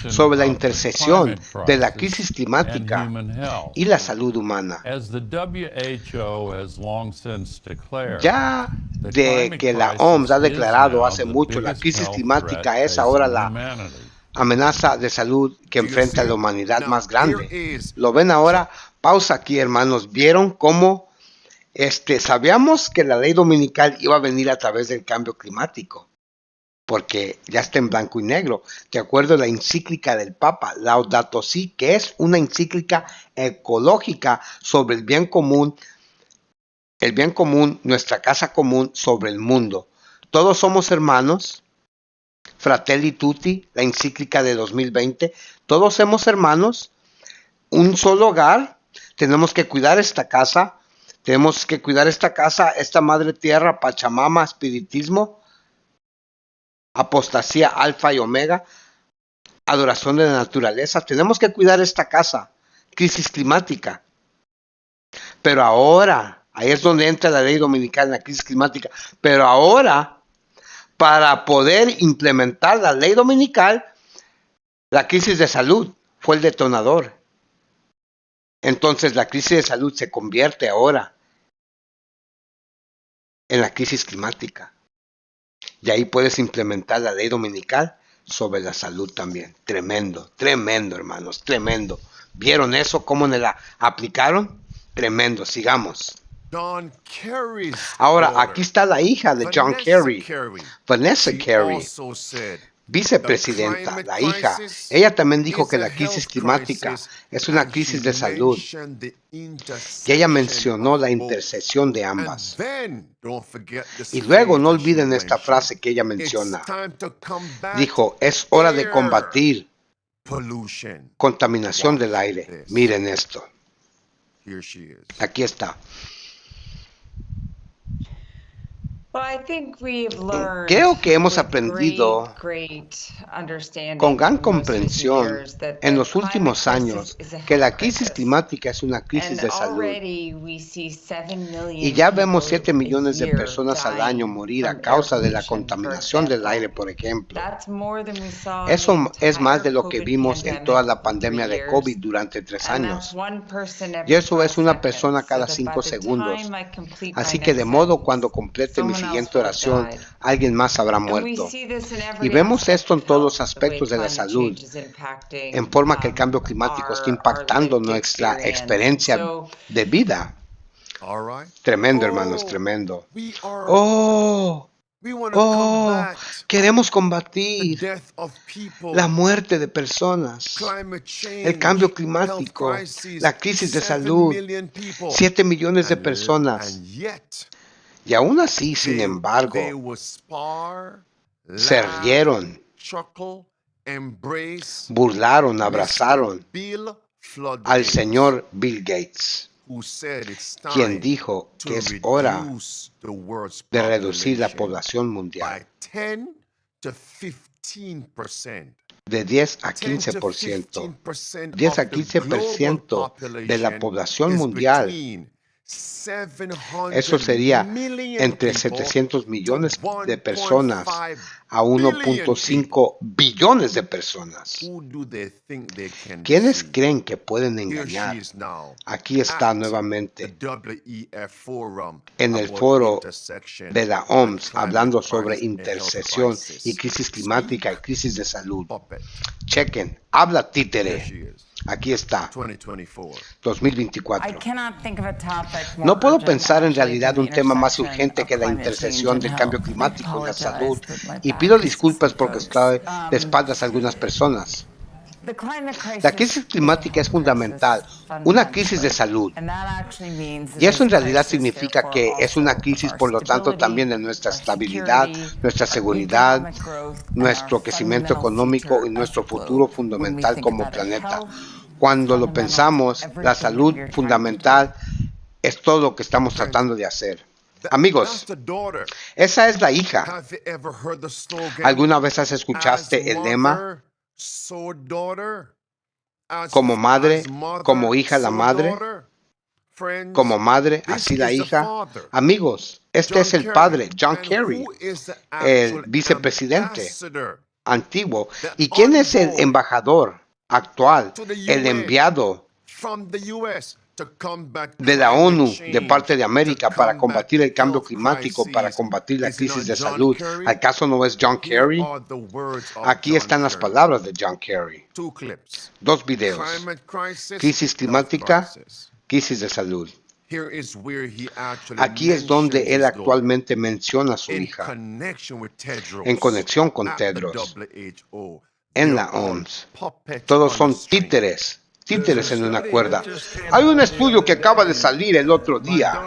sobre la intersección de la crisis climática y la salud humana. Ya de que la OMS ha declarado hace mucho, la crisis climática es ahora la amenaza de salud que enfrenta la humanidad más grande. ¿Lo ven ahora? Pausa aquí, hermanos. ¿Vieron cómo sabíamos que la ley dominical iba a venir a través del cambio climático? porque ya está en blanco y negro, de acuerdo a la encíclica del Papa, Laudato Si, que es una encíclica ecológica sobre el bien común, nuestra casa común sobre el mundo. Todos somos hermanos, Fratelli Tutti, la encíclica de 2020, todos somos hermanos, un solo hogar, tenemos que cuidar esta casa, esta madre tierra, Pachamama, espiritismo, apostasía alfa y omega, adoración de la naturaleza. Tenemos que cuidar esta casa, crisis climática. Pero ahora, ahí es donde entra la ley dominical en la crisis climática, pero ahora, para poder implementar la ley dominical, la crisis de salud fue el detonador. Entonces la crisis de salud se convierte ahora en la crisis climática. Y ahí puedes implementar la ley dominical sobre la salud también. Tremendo, tremendo, hermanos, tremendo. ¿Vieron eso? ¿Cómo la aplicaron? Tremendo, sigamos. John Kerry's Ahora, daughter, aquí está la hija de John Kerry, Vanessa She Kerry, also said, vicepresidenta, la hija. Ella también dijo que la crisis climática es una crisis de salud. Y ella mencionó la intercesión de ambas. Y luego no olviden esta frase que ella menciona. Dijo, es hora de combatir contaminación del aire. Miren esto. Aquí está. Creo que hemos aprendido con gran comprensión en los últimos años que la crisis climática es una crisis de salud. Y ya vemos 7 millones de personas al año morir a causa de la contaminación del aire, por ejemplo. Eso es más de lo que vimos en toda la pandemia de COVID durante 3 años. Y eso es una persona cada 5 segundos. Así que de modo cuando complete mi siguiente oración, alguien más habrá muerto. Y vemos esto en todos los aspectos de la salud, en forma que el cambio climático está impactando nuestra experiencia de vida. Tremendo, hermanos, tremendo. Queremos combatir la muerte de personas, el cambio climático, la crisis de salud, 7 millones de personas. Y aún así, sin embargo, se rieron, burlaron, abrazaron al señor Bill Gates, quien dijo que es hora de reducir la población mundial de 10 a 15%. 10 a 15% de la población mundial. Eso sería entre 700 millones de personas a 1.5 billones de personas. ¿Quiénes creen que pueden engañar? Aquí está nuevamente en el foro de la OMS hablando sobre intercesión y crisis climática y crisis de salud. Chequen, habla títere. Aquí está, 2024. No puedo pensar en realidad un tema más urgente que la intercesión del cambio climático y la salud, y pido disculpas porque estoy de espaldas a algunas personas. La crisis climática es fundamental, una crisis de salud. Y eso en realidad significa que es una crisis, por lo tanto, también de nuestra estabilidad, nuestra seguridad, nuestro crecimiento económico y nuestro futuro fundamental como planeta. Cuando lo pensamos, la salud fundamental es todo lo que estamos tratando de hacer. Amigos, esa es la hija. ¿Alguna vez escuchaste el lema? Como madre, como hija la madre, como madre, así la hija. Amigos, este es el padre, John Kerry, el vicepresidente antiguo. ¿Y quién es el embajador actual, el enviado de la ONU de parte de América para combatir el cambio climático, para combatir la crisis de salud? ¿Acaso no es John Kerry? Aquí están las palabras de John Kerry. 2 videos. Crisis climática, crisis de salud. Here is where he actually Aquí es donde mentions él his daughter actualmente menciona a su in hija connection with Tedros en conexión con at the Tedros WHO. en They're la all OMS. puppets Todos on a son string. títeres en una cuerda. Hay un estudio que acaba de salir el otro día.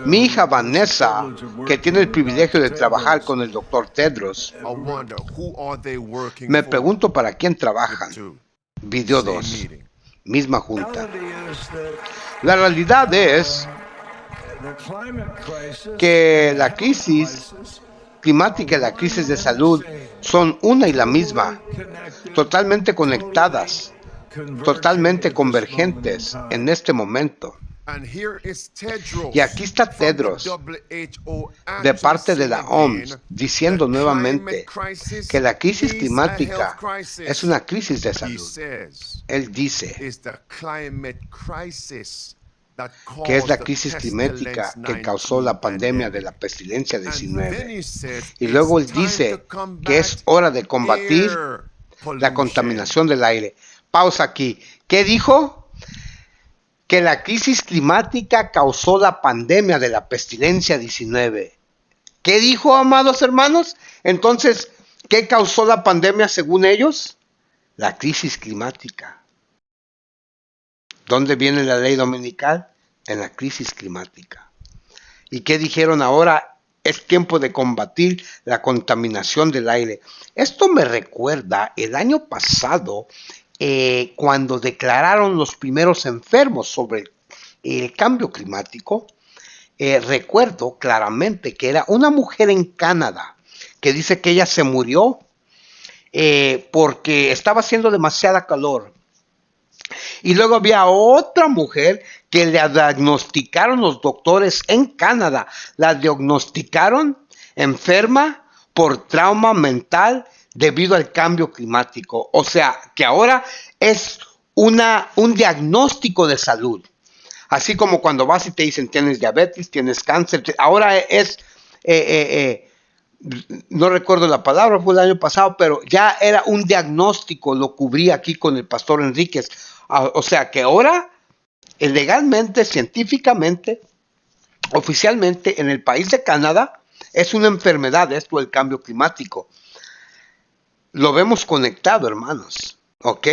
Mi hija Vanessa, que tiene el privilegio de trabajar con el doctor Tedros, I wonder who are they working me for? pregunto para quién The trabajan. two. Video Same 2, meeting. misma junta. La realidad es que la crisis climática y la crisis de salud son una y la misma, totalmente conectadas, totalmente convergentes en este momento. And here is Tedros Y aquí está from the Tedros WHO de actually parte de saying la again OMS diciendo that nuevamente climate crisis que la crisis is a health climática crisis. es una crisis de He salud. says Él dice is the climate crisis that que es la caused the crisis climática pestilence que causó la 19 pandemia de pandemic. la pestilencia And then 19. he says Y it's luego él time to dice que combat es hora de combatir air la pollution. contaminación del aire. Pausa aquí. ¿Qué dijo? Que la crisis climática causó la pandemia de la pestilencia 19. ¿Qué dijo, amados hermanos? Entonces, ¿qué causó la pandemia según ellos? La crisis climática. ¿Dónde viene la ley dominical? En la crisis climática. ¿Y qué dijeron ahora? Es tiempo de combatir la contaminación del aire. Esto me recuerda el año pasado, cuando declararon los primeros enfermos sobre el cambio climático. Recuerdo claramente que era una mujer en Canadá que dice que ella se murió porque estaba haciendo demasiada calor. Y luego había otra mujer que le diagnosticaron los doctores en Canadá. La diagnosticaron enferma por trauma mental debido al cambio climático. O sea, que ahora es un diagnóstico de salud. Así como cuando vas y te dicen tienes diabetes, tienes cáncer. Ahora es, no recuerdo la palabra, fue el año pasado, pero ya era un diagnóstico, lo cubrí aquí con el pastor Enríquez. O sea que ahora, legalmente, científicamente, oficialmente, en el país de Canadá, es una enfermedad esto del cambio climático. Lo vemos conectado, hermanos, ¿ok?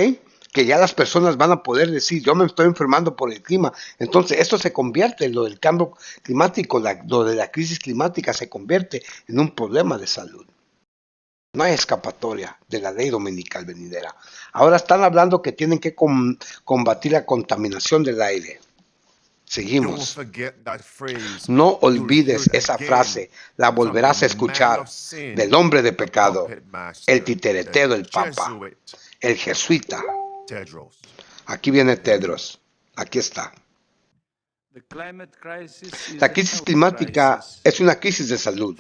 Que ya las personas van a poder decir, yo me estoy enfermando por el clima. Entonces, esto se convierte, lo del cambio climático, lo de la crisis climática se convierte en un problema de salud. No hay escapatoria de la ley dominical venidera. Ahora están hablando que tienen que combatir la contaminación del aire. Seguimos. No olvides esa frase, la volverás a escuchar del hombre de pecado, el titeretero del Papa, el jesuita. Aquí viene Tedros. Aquí está. La crisis climática es una crisis de salud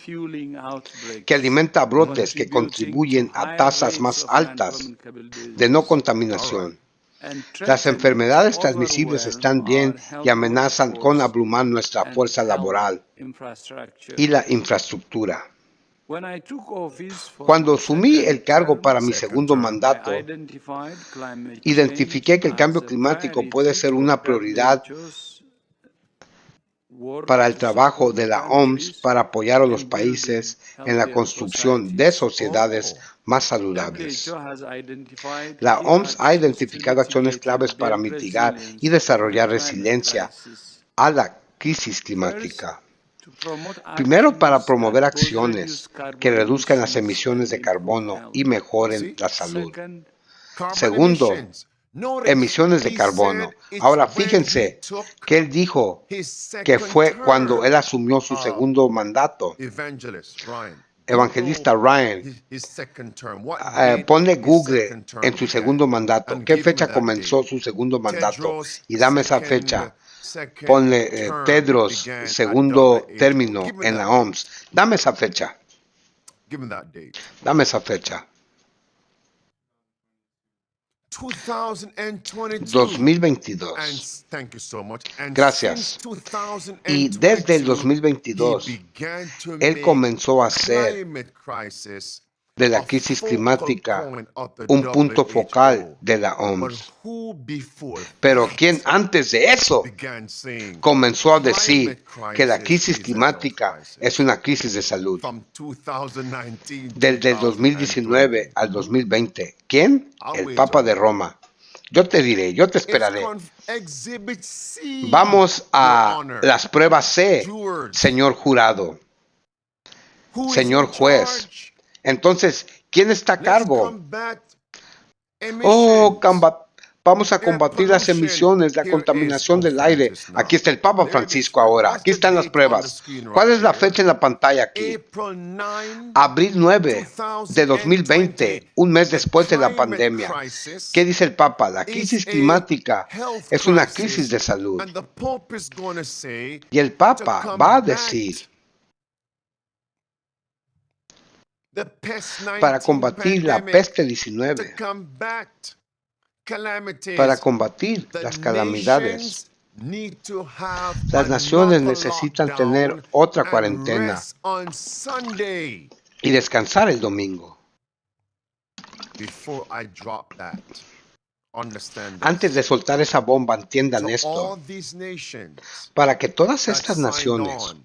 que alimenta brotes que contribuyen a tasas más altas de no contaminación. Las enfermedades transmisibles están bien y amenazan con abrumar nuestra fuerza laboral y la infraestructura. Cuando asumí el cargo para mi segundo mandato, identifiqué que el cambio climático puede ser una prioridad para el trabajo de la OMS para apoyar a los países en la construcción de sociedades más saludables. La OMS ha identificado acciones claves para mitigar y desarrollar resiliencia a la crisis climática. Primero, para promover acciones que reduzcan las emisiones de carbono y mejoren la salud. Segundo, emisiones de carbono. Ahora fíjense que él dijo que fue cuando él asumió su segundo mandato. Evangelista Ryan, ponle Google en su segundo mandato. ¿Qué fecha comenzó su segundo mandato? Y dame esa fecha. Ponle Tedros, segundo término en la OMS. Dame esa fecha. Dame esa fecha. 2022. Gracias. Y desde el 2022, él comenzó a hacer de la a crisis focal climática, point of the un punto focal WHO. de la But OMS. who before Pero that ¿quién antes de eso began saying comenzó a decir climate que la crisis crisis is a health climática crisis? es una crisis de salud? From 2019 Desde el 2019 al 2020. ¿Quién? El Papa de Roma. Yo te diré, yo te esperaré. Exhibit C, Vamos Your a Honor. las pruebas C, Stewards. señor jurado, Who is señor in juez. charge? Entonces, ¿quién está a Let's cargo? combat Oh, emissions. vamos a Air combatir las pollution. emisiones, la Here is contaminación Pope del aire. Francis now. Aquí está el Papa There it is, Francisco friend. ahora. What's Aquí the están las date on the pruebas. screen right ¿Cuál es la there? fecha en la pantalla aquí? April 9, Abril 9 de 2020, un mes después de la pandemia. ¿Qué dice el Papa? La crisis climática es una crisis de salud. and the Pope is going to say Y el Papa va a decir, the pest para 19 combatir la pandemic, peste to 19, combat calamities, para combatir the las calamidades, nations need to have las naciones another necesitan lockdown tener otra and cuarentena rest on Sunday. y descansar el domingo. Before I drop that, understand this. Antes de soltar esa bomba, entiendan So all esto, these nations para que todas that estas signed naciones on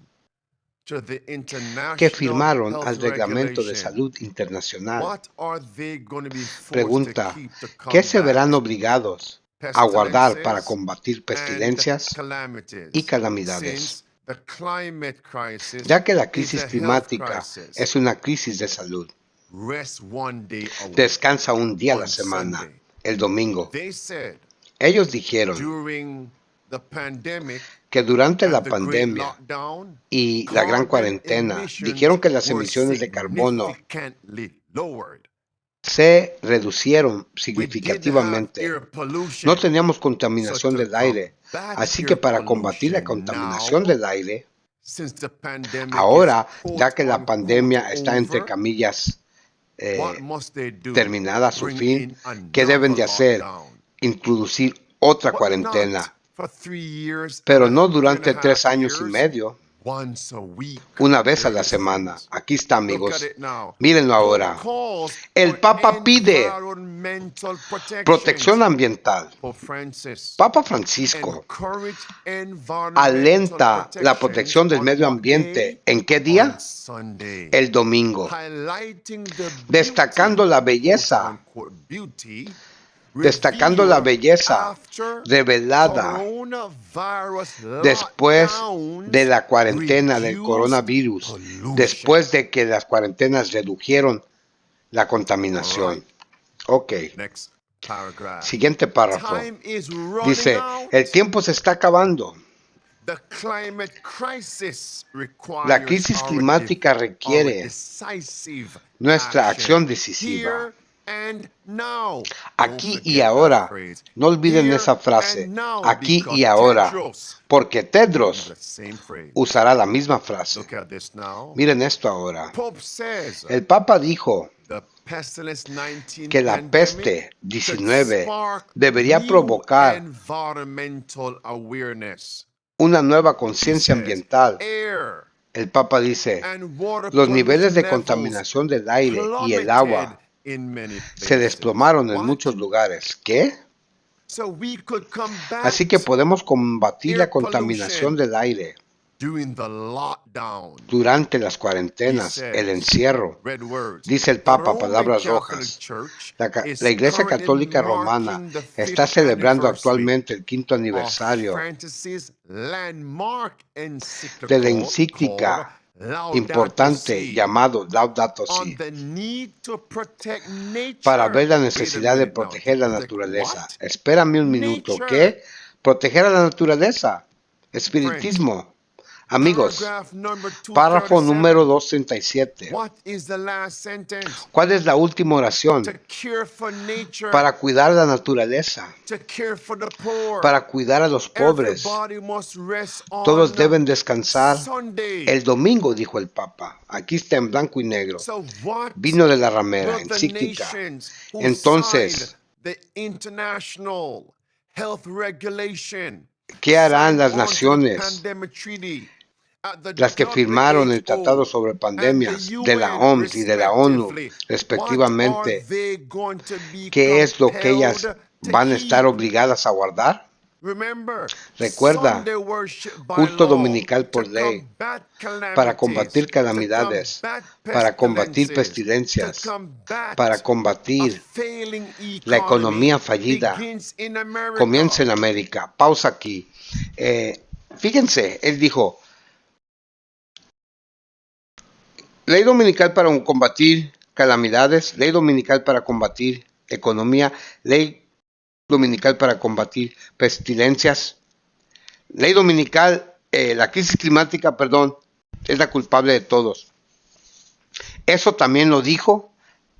to the international que firmaron health al reglamento de regulation, salud internacional, what are they going to be forced pregunta, to keep to ¿qué se combat verán obligados a guardar para pestilences combatir and pestilencias calamities? y calamidades? Since the climate crisis Ya que la is crisis a health climática crisis, es una crisis de salud. rest one day a week. Descansa un día a la On semana, Sunday. el domingo. They said Ellos dijeron during the pandemic que durante la and the great pandemia lockdown, y la gran carbon cuarentena, emissions dijeron que las were emisiones de carbono significantly lowered. se reducieron We did have significativamente. air pollution. No teníamos contaminación So to del aire. combat Así air que para combatir la pollution contaminación now, del aire, since the pandemic ahora, is, ya que la quote, pandemia unquote, está entre over, comillas what must they do? terminada a su Bring fin, in ¿qué deben de another hacer? lockdown. Introducir otra But cuarentena, not for 3 years pero and no a- durante 3.5 3 años y years, medio, once a week. una vez a There la it is, semana. friends. Aquí está, Look amigos. at it now. Mírenlo ahora. Pope calls El for Papa pide environmental protección ambiental. Pope Francis Papa Francisco encourage environmental alenta la protección del on medio what ambiente. day? ¿En qué día? On Sunday. El domingo. Highlighting the Destacando beauty, la belleza, quote, unquote, beauty destacando la revealed belleza after revelada coronavirus después lockdowns de la cuarentena del reduced coronavirus, pollution. después de que las cuarentenas redujeron la contaminación. Ok, Next paragraph. siguiente párrafo. Time is running Dice, out. el tiempo se está acabando. The climate crisis requires La crisis our climática requiere decisive nuestra acción action decisiva. here and now. Aquí Don't y forget ahora. that phrase. No olviden Here esa frase. and now, Aquí because y ahora. Tedros Porque Tedros the same phrase. usará la misma frase. Look at this now. Miren esto ahora. Pope says El Papa dijo the pestilence 19 que la pandemic peste should 19 spark debería new provocar environmental awareness. una nueva conciencia Says, ambiental. air El Papa dice, and water los niveles de pollution contaminación del aire y el plummeted agua in many se places. desplomaron en What? muchos lugares. ¿Qué? So we could combat Así que podemos combatir la air contaminación pollution del aire during the lockdown. durante las cuarentenas, He says, el encierro. Red words. Dice el The Papa, Roman palabras Catholic rojas. Church La is Iglesia currently Católica Romana marking the está 5th celebrando anniversary actualmente el 5º of aniversario Francis' landmark encyclical de la encíclica called Laudato importante Si, llamado Laudato on Si, the need to protect nature. para ver la Wait a necesidad de minute now. proteger la Protect naturaleza. what? Espérame un minuto, Nature. ¿qué? Proteger a la naturaleza. Espiritismo. Amigos, Paragraph number párrafo 237. número 237. What is the last sentence? ¿Cuál es la última oración? To care for nature, Para cuidar la naturaleza, to care for the poor. para cuidar a los pobres. Everybody must rest on Todos deben descansar Sunday. el domingo, dijo el Papa. Aquí está en blanco y negro. So what Vino de la ramera, will the encíclica. nations who Entonces, signed the international health regulation ¿qué harán las signed on to the naciones pandemic treaty at the las que firmaron el Tratado WHO sobre and Pandemias the de la UN, OMS y de la ONU, respectively, what are respectivamente, they going to be ¿qué es lo que ellas compelled to van a estar keep? obligadas a guardar? Remember, Recuerda, Sunday worship by culto law dominical to por ley, combat para calamities, combatir to calamidades, combat para combatir pestilences, to pestilencias, combat para a combatir failing la economy economía fallida, begins in America. comienza en América. Pausa aquí. Fíjense, él dijo, ley dominical para combatir calamidades, ley dominical para combatir economía, ley dominical para combatir pestilencias, ley dominical, la crisis climática, perdón, es la culpable de todos. Eso también lo dijo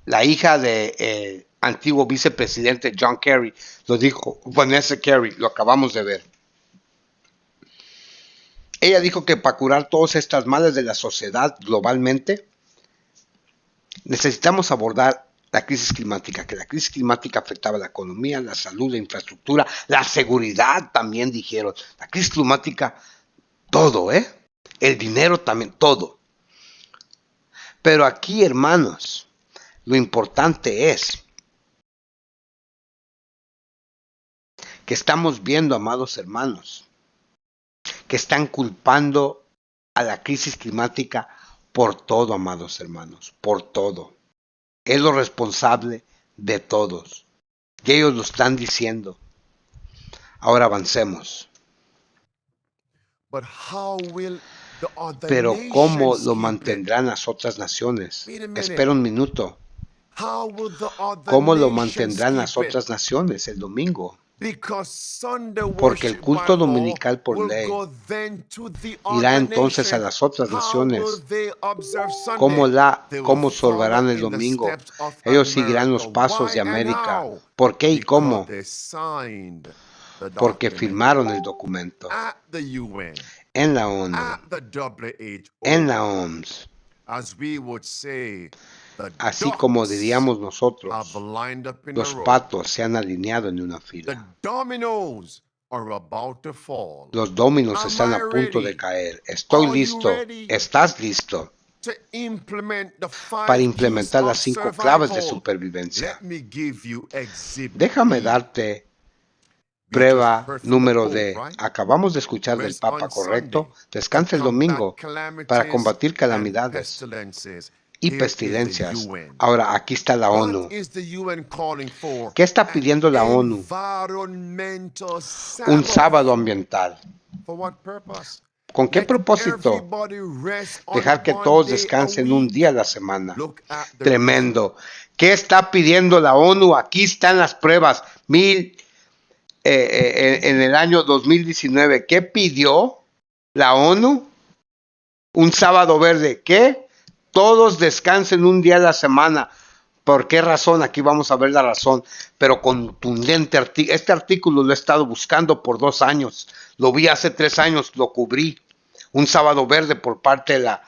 la hija de antiguo vicepresidente John Kerry, lo dijo Vanessa Kerry, lo acabamos de ver. Ella dijo que para curar todas estas males de la sociedad globalmente, necesitamos abordar la crisis climática, que la crisis climática afectaba la economía, la salud, la infraestructura, la seguridad también dijeron. La crisis climática, todo, el dinero también, todo. Pero aquí, hermanos, lo importante es que estamos viendo, amados hermanos, que están culpando a la crisis climática por todo, amados hermanos, por todo. Es lo responsable de todos. Y ellos lo están diciendo. Ahora avancemos. But how will the other Pero ¿cómo nations lo keep it? mantendrán las otras naciones? Wait a minute. Espera un minuto. How will the other ¿Cómo lo nations mantendrán las keep it? otras naciones el domingo? Because Sunday Porque el worship culto by law dominical por will ley go then to the irá other entonces a nations. las otras How naciones. will they observe Sunday? ¿Cómo They will observarán follow el in the domingo? steps of Ellos seguirán los America. pasos de Why and América. how? ¿Por qué y cómo? Because they signed the Porque document firmaron el documento at the UN, en la ONU, at the WHO, en la OMS, as we would say, the así como ducks diríamos nosotros, have lined up in los a row. patos se han alineado en una The fila. dominoes are about to fall. Los dominos Am están I a punto de ready? caer. Estoy Are you listo. ready? ¿Estás listo To implement the para 5 implementar keys las of 5 claves de survival. supervivencia? Let me give you exhibit Déjame B. darte We just prueba heard from the número Pope, D. right? Acabamos de escuchar del Rest Papa, on ¿correcto? Sunday Descansa to el domingo combat calamities para combatir and calamidades pestilences. y Here is the pestilencias. UN. Ahora, aquí está la ONU. What is the UN calling for? ¿Qué está pidiendo la ONU? Environmental Un Sabbath. sábado ambiental. For what purpose? ¿Con qué Let propósito? everybody rest on Dejar que one todos day a descansen un week. día a la semana. Look at the Tremendo. ¿Qué está pidiendo la ONU? Aquí están las pruebas. En el año 2019, ¿qué pidió la ONU? Un sábado verde. ¿Qué? Todos descansen un día a la semana. ¿Por qué razón? Aquí vamos a ver la razón. Pero contundente. Este artículo lo he estado buscando por 2 años. Lo vi hace 3 años, lo cubrí. Un sábado verde por parte de las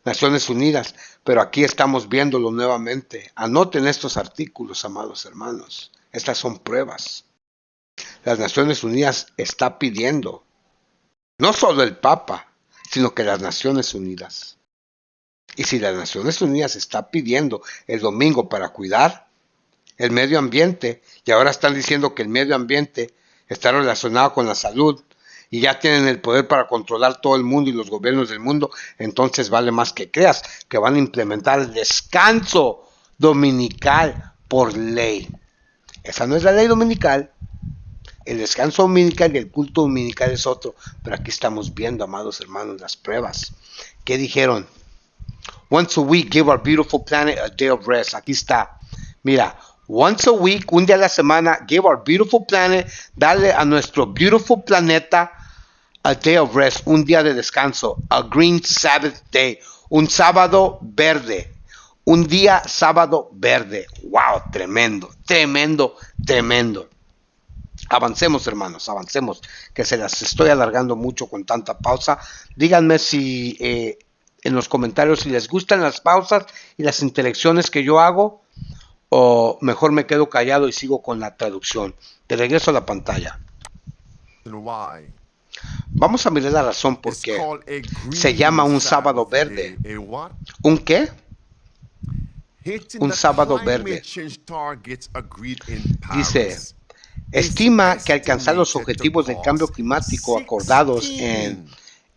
Naciones Unidas. Pero aquí estamos viéndolo nuevamente. Anoten estos artículos, amados hermanos. Estas son pruebas. Las Naciones Unidas está pidiendo, no solo el Papa, sino que las Naciones Unidas. Y si las Naciones Unidas está pidiendo el domingo para cuidar el medio ambiente, y ahora están diciendo que el medio ambiente está relacionado con la salud, y ya tienen el poder para controlar todo el mundo y los gobiernos del mundo, entonces vale más que creas que van a implementar el descanso dominical por ley. Esa no es la ley dominical. El descanso dominical y el culto dominical es otro. Pero aquí estamos viendo, amados hermanos, las pruebas. ¿Qué dijeron? Once a week, give our beautiful planet a day of rest. Aquí está. Mira, once a week, un día a la semana, give our beautiful planet, darle a nuestro beautiful planeta a day of rest, un día de descanso. A green Sabbath day, un sábado verde. Un día sábado verde. Wow, tremendo, tremendo, tremendo. Avancemos, hermanos, avancemos, que se las estoy alargando mucho con tanta pausa. Díganme si en los comentarios si les gustan las pausas y las interacciones que yo hago, o mejor me quedo callado y sigo con la traducción. Te regreso a la pantalla. Why? Vamos a mirar la razón por It's qué. called a green Se llama un sábado Sabbath verde. day. A what? ¿Un qué? Hitting Un the sábado climate verde. change targets agreed in Dice, Paris. estima que alcanzar los Estimated to objetivos del cambio cost climático acordados en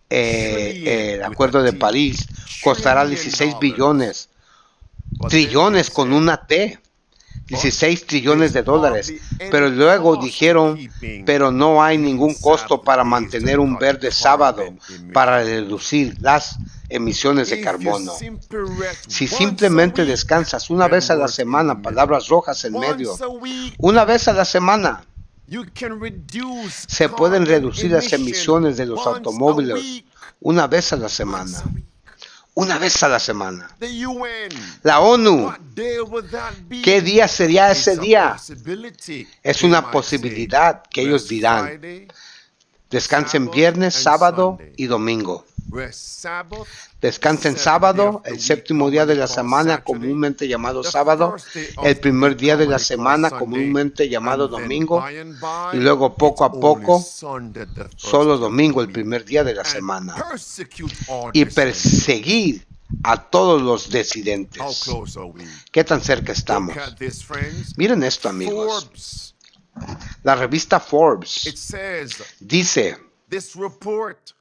16 el with Acuerdo a de T, París costará trillion 16 dollars. billones, But then trillones they con said, una T, 16 trillones de there's dólares. hardly Pero any luego cost to dijeron, keeping pero no hay green ningún costo Sabbath para days mantener to un cut verde sábado carbon para emissions. reducir las emisiones de If you carbono. simply rest Si once a simplemente week, descansas una then vez a la words in the semana, middle. palabras rojas en medio, Once a week, una vez a la semana, you can reduce se pueden carbon reducir las emission emisiones de los once a automóviles week. una vez a la Once semana. a week. Una vez a la semana. The UN. La ONU, What day would that be? ¿qué día sería It's ese a día? possibility. Es They una might posibilidad que say, ellos rest dirán. Friday, Descansen Sabbath, viernes, and sábado Sunday. y domingo. Rest Sabbath, Descansen seventh day sábado, of the el week, séptimo día de la commonly called semana, Saturday. comúnmente llamado The sábado, first day of el the primer week, día de la commonly called semana, Sunday. comúnmente llamado And then domingo, by and by, y luego poco a it's poco, only Sunday, the first solo day of the domingo, el week. primer día de la And semana. persecute all Y dissenters. perseguir a todos los How disidentes. close are we? ¿Qué tan cerca Look estamos? at this, friends. Miren esto, amigos. Forbes, La revista it Forbes says, dice, this report,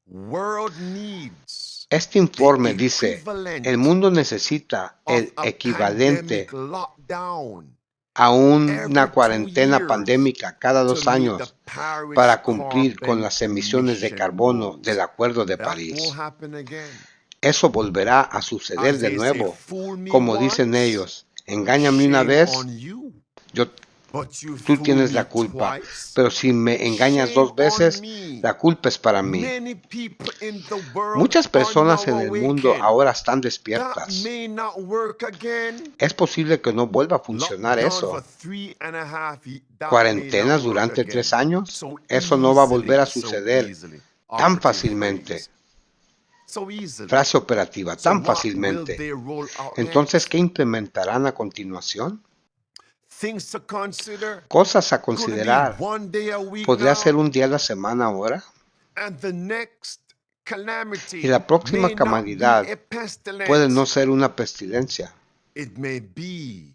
world needs este informe the dice, equivalent el mundo necesita of el a equivalente pandemic lockdown a una every 2 cuarentena years pandémica cada to 2 meet the años Paris para cumplir con carbon las emisiones de emission carbono goals. del Acuerdo de That will París. happen again. Eso volverá a suceder As de they say, nuevo. fool me Como dicen once, ellos, engáñame una shame vez, on you. yo, But you tú fool tienes me la culpa. twice, Pero si me engañas shame 2 veces, on me. la culpa es para mí. Many people in the world Muchas are personas now en el mundo awakened. ahora están That despiertas. may not work again. Es posible que no vuelva a funcionar Lockdown for eso. 3.5 years. That may Cuarentenas not work durante again. 3 años, So eso no va a volver a easily, suceder tan Operative fácilmente. phrase. So easily. Frase operativa, So tan what will fácilmente. they roll out Entonces, next? ¿qué implementarán a continuación? Things to consider. Cosas a Could it be considerar. one day a week ¿Podría now? ser un día a la semana ahora? And the next calamity Y la próxima may not be calamidad a pestilence. puede no ser una pestilencia. It may be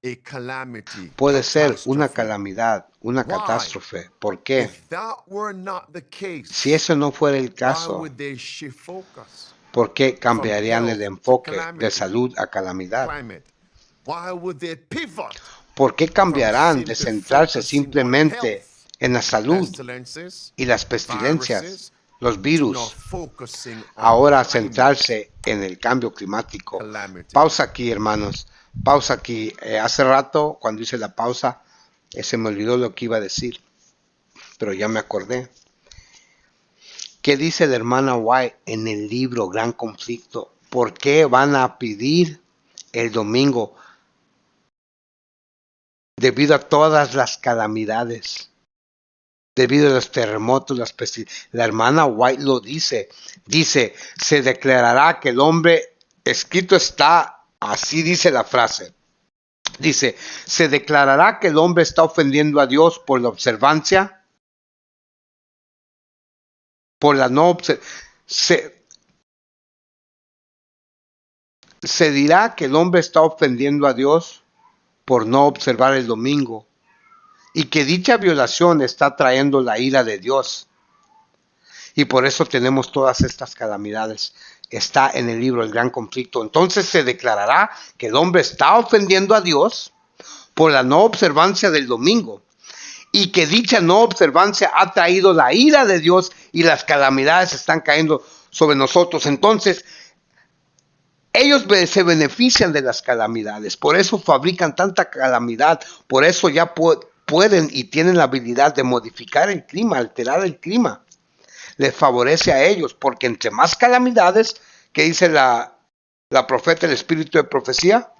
a calamity. Puede ser una catastrophe. calamidad, una Why? catástrofe. ¿Por qué? If that were not the case, Si eso no fuera el why caso, would they shift focus? ¿por qué cambiarían el health to enfoque calamity? de salud a calamidad? Climate. Why would they pivot ¿Por qué cambiarán from de simply centrarse focusing on simplemente health, en la salud pestilences, y las pestilencias, viruses, los to now virus, focusing on ahora a climate centrarse en el cambio climático? calamity? Pausa aquí, hermanos. Pausa aquí. Hace rato, cuando hice la pausa, se me olvidó lo que iba a decir, pero ya me acordé. ¿Qué dice la hermana White en el libro Gran Conflicto? ¿Por qué van a pedir el domingo? Debido a todas las calamidades, debido a los terremotos, las pestilencias. La hermana White lo dice. Dice, se declarará que el hombre, escrito está, así dice la frase. Dice, se declarará que el hombre está ofendiendo a Dios por la observancia, por la no observancia. Se dirá que el hombre está ofendiendo a Dios por no observar el domingo y que dicha violación está trayendo la ira de Dios. Y por eso tenemos todas estas calamidades. Está en el libro El Gran Conflicto. Entonces se declarará que el hombre está ofendiendo a Dios por la no observancia del domingo y que dicha no observancia ha traído la ira de Dios y las calamidades están cayendo sobre nosotros. Entonces, ellos se benefician de las calamidades, por eso fabrican tanta calamidad, por eso ya pueden y tienen la habilidad de modificar el clima, alterar el clima. Les favorece a ellos, porque entre más calamidades, que dice la profeta, el espíritu de profecía,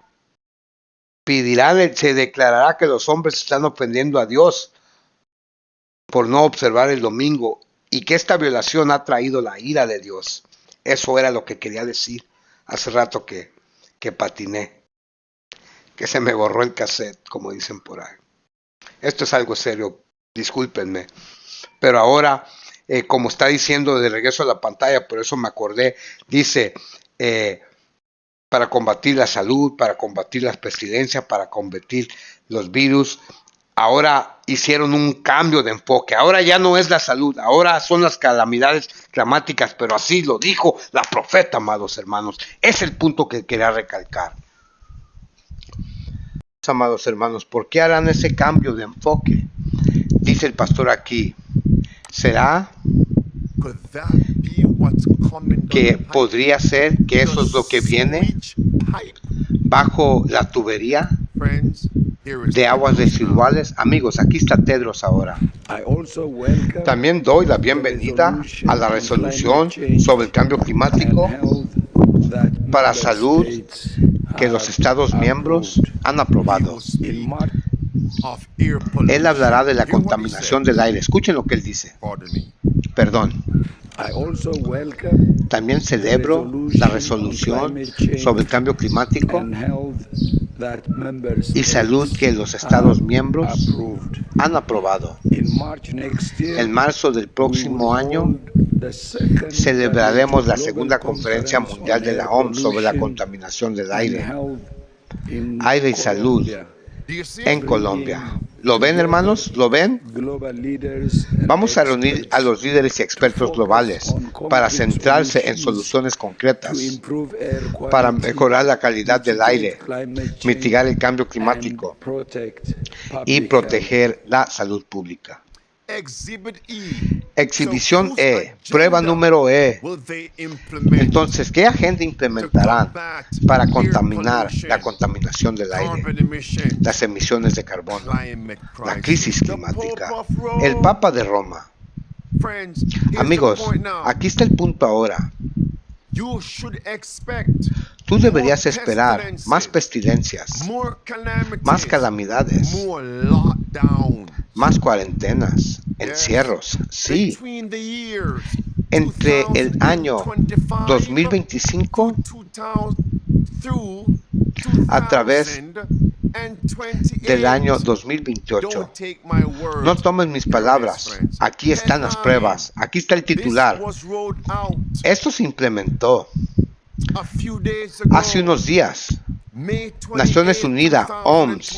se declarará que los hombres están ofendiendo a Dios por no observar el domingo y que esta violación ha traído la ira de Dios. Eso era lo que quería decir. Hace rato que patiné, que se me borró el cassette, como dicen por ahí. Esto es algo serio, discúlpenme, Pero ahora, como está diciendo de regreso a la pantalla, por eso me acordé, dice, para combatir la salud, para combatir las pestilencias, para combatir los virus. Ahora hicieron un cambio de enfoque. Ahora ya no es la salud, ahora son las calamidades climáticas, pero así lo dijo la profeta, amados hermanos. Es el punto que quería recalcar. Amados hermanos, ¿por qué harán ese cambio de enfoque? Dice el pastor aquí, ¿será que podría ser que eso es lo que viene bajo la tubería de aguas residuales? Amigos, aquí está Tedros ahora. También doy la bienvenida a la resolución sobre el cambio climático para salud que los Estados miembros han aprobado. Él hablará de la contaminación del aire. Escuchen lo que él dice. Perdón. También celebro la resolución sobre el cambio climático y salud que los Estados miembros han aprobado. En marzo del próximo año celebraremos la segunda conferencia mundial de la OMS sobre la contaminación del aire y salud en Colombia. ¿Lo ven, hermanos? ¿Lo ven? Vamos a reunir a los líderes y expertos globales para centrarse en soluciones concretas para mejorar la calidad del aire, mitigar el cambio climático y proteger la salud pública. Exhibición E, prueba número E. Entonces, ¿qué agenda implementarán para contaminar la contaminación del aire, las emisiones de carbono, la crisis climática? El Papa de Roma. Amigos, aquí está el punto ahora. Tú deberías esperar más pestilencias, más calamidades, más cuarentenas, encierros, sí. Entre el año 2025 a través del año 2028. No tomen mis palabras. Aquí están las pruebas. Aquí está el titular. Esto se implementó hace unos días. Naciones Unidas, OMS,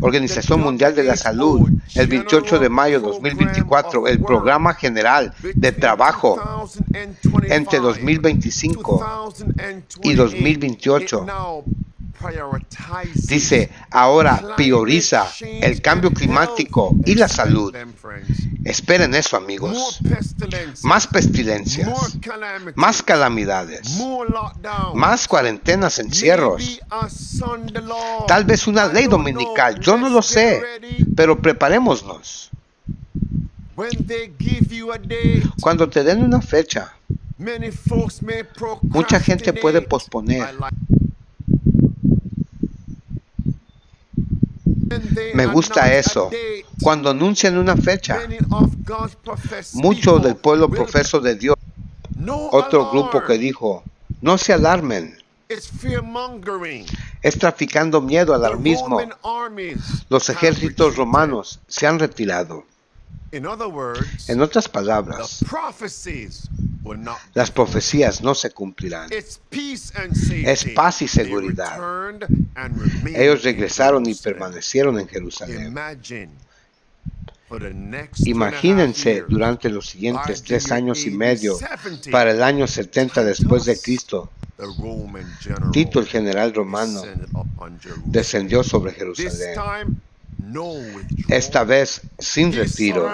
Organización Mundial de la Salud, el 28 de mayo de 2024, el Programa General de Trabajo entre 2025 y 2028. Dice, ahora prioriza el cambio climático y la salud. Esperen eso, amigos. Más pestilencias, más calamidades, más cuarentenas, encierros. Tal vez una ley dominical, yo no lo sé, pero preparémonos. Cuando te den una fecha, mucha gente puede posponer. Me gusta eso. Cuando anuncian una fecha, mucho del pueblo profeso de Dios. Otro grupo que dijo, no se alarmen. Es traficando miedo, alarmismo. Los ejércitos romanos se han retirado. En otras palabras, las profecías no se cumplirán. Es paz y seguridad. Ellos regresaron y permanecieron en Jerusalén. Imagínense durante los siguientes 3 años y medio, para el año 70 después de Cristo, Tito, el general romano, descendió sobre Jerusalén. Esta vez sin retiro.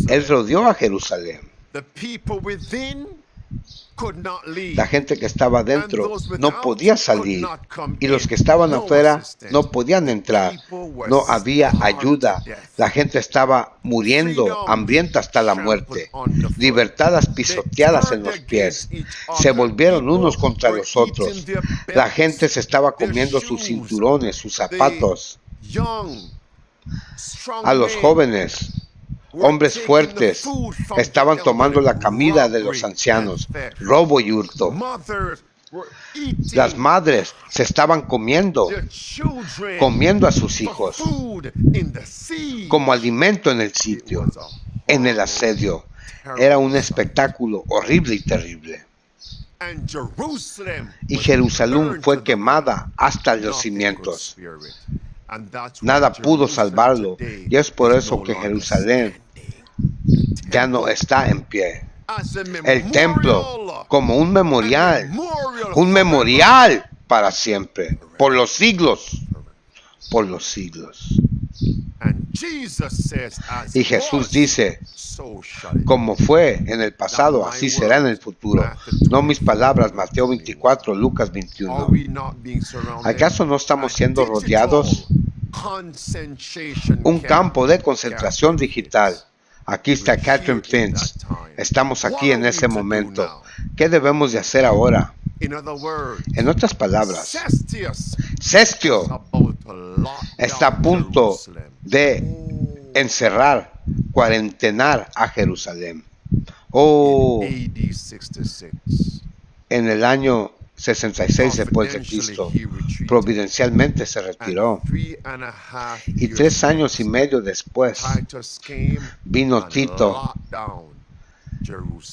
Él rodeó a Jerusalén. La gente que estaba dentro no podía salir y los que estaban afuera no podían entrar. No había ayuda. La gente estaba muriendo, hambrienta hasta la muerte. Libertadas pisoteadas en los pies. Se volvieron unos contra los otros. La gente se estaba comiendo sus cinturones, sus zapatos. A los jóvenes, hombres fuertes, estaban tomando la comida de los ancianos, robo y hurto. Las madres se estaban comiendo a sus hijos como alimento en el sitio. en el asedio. Era un espectáculo horrible y terrible. Y Jerusalén fue quemada hasta los cimientos. Nada pudo salvarlo, y es por eso que Jerusalén ya no está en pie. El templo como un memorial para siempre, por los siglos. Y Jesús dice, como fue en el pasado, así será en el futuro. No mis palabras, Mateo 24, Lucas 21. ¿Acaso no estamos siendo rodeados? Un campo de concentración digital. Aquí está Catherine Finch. Estamos aquí en ese momento. ¿Qué debemos de hacer ahora? En otras palabras, Cestio está a punto de encerrar, cuarentenar a Jerusalén. En el año 66 después de Cristo, providencialmente se retiró. Y 3 años y medio después vino Tito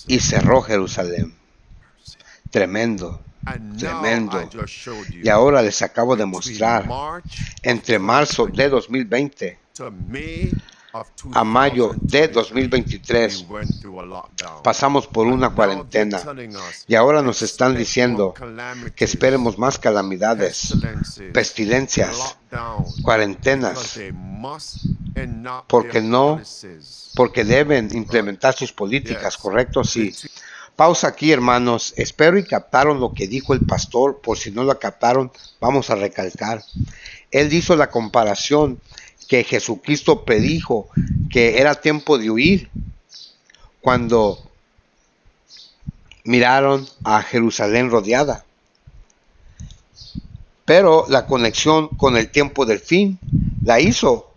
y cerró Jerusalén. Tremendo. Y ahora les acabo de mostrar, entre marzo de 2020 a mayo de 2023, pasamos por una cuarentena. Y ahora nos están diciendo que esperemos más calamidades, pestilencias, cuarentenas, porque deben implementar sus políticas, ¿correcto? Sí. Pausa aquí, hermanos. Espero y captaron lo que dijo el pastor. Por si no lo captaron, vamos a recalcar. Él hizo la comparación que Jesucristo predijo que era tiempo de huir cuando miraron a Jerusalén rodeada. Pero la conexión con el tiempo del fin la hizo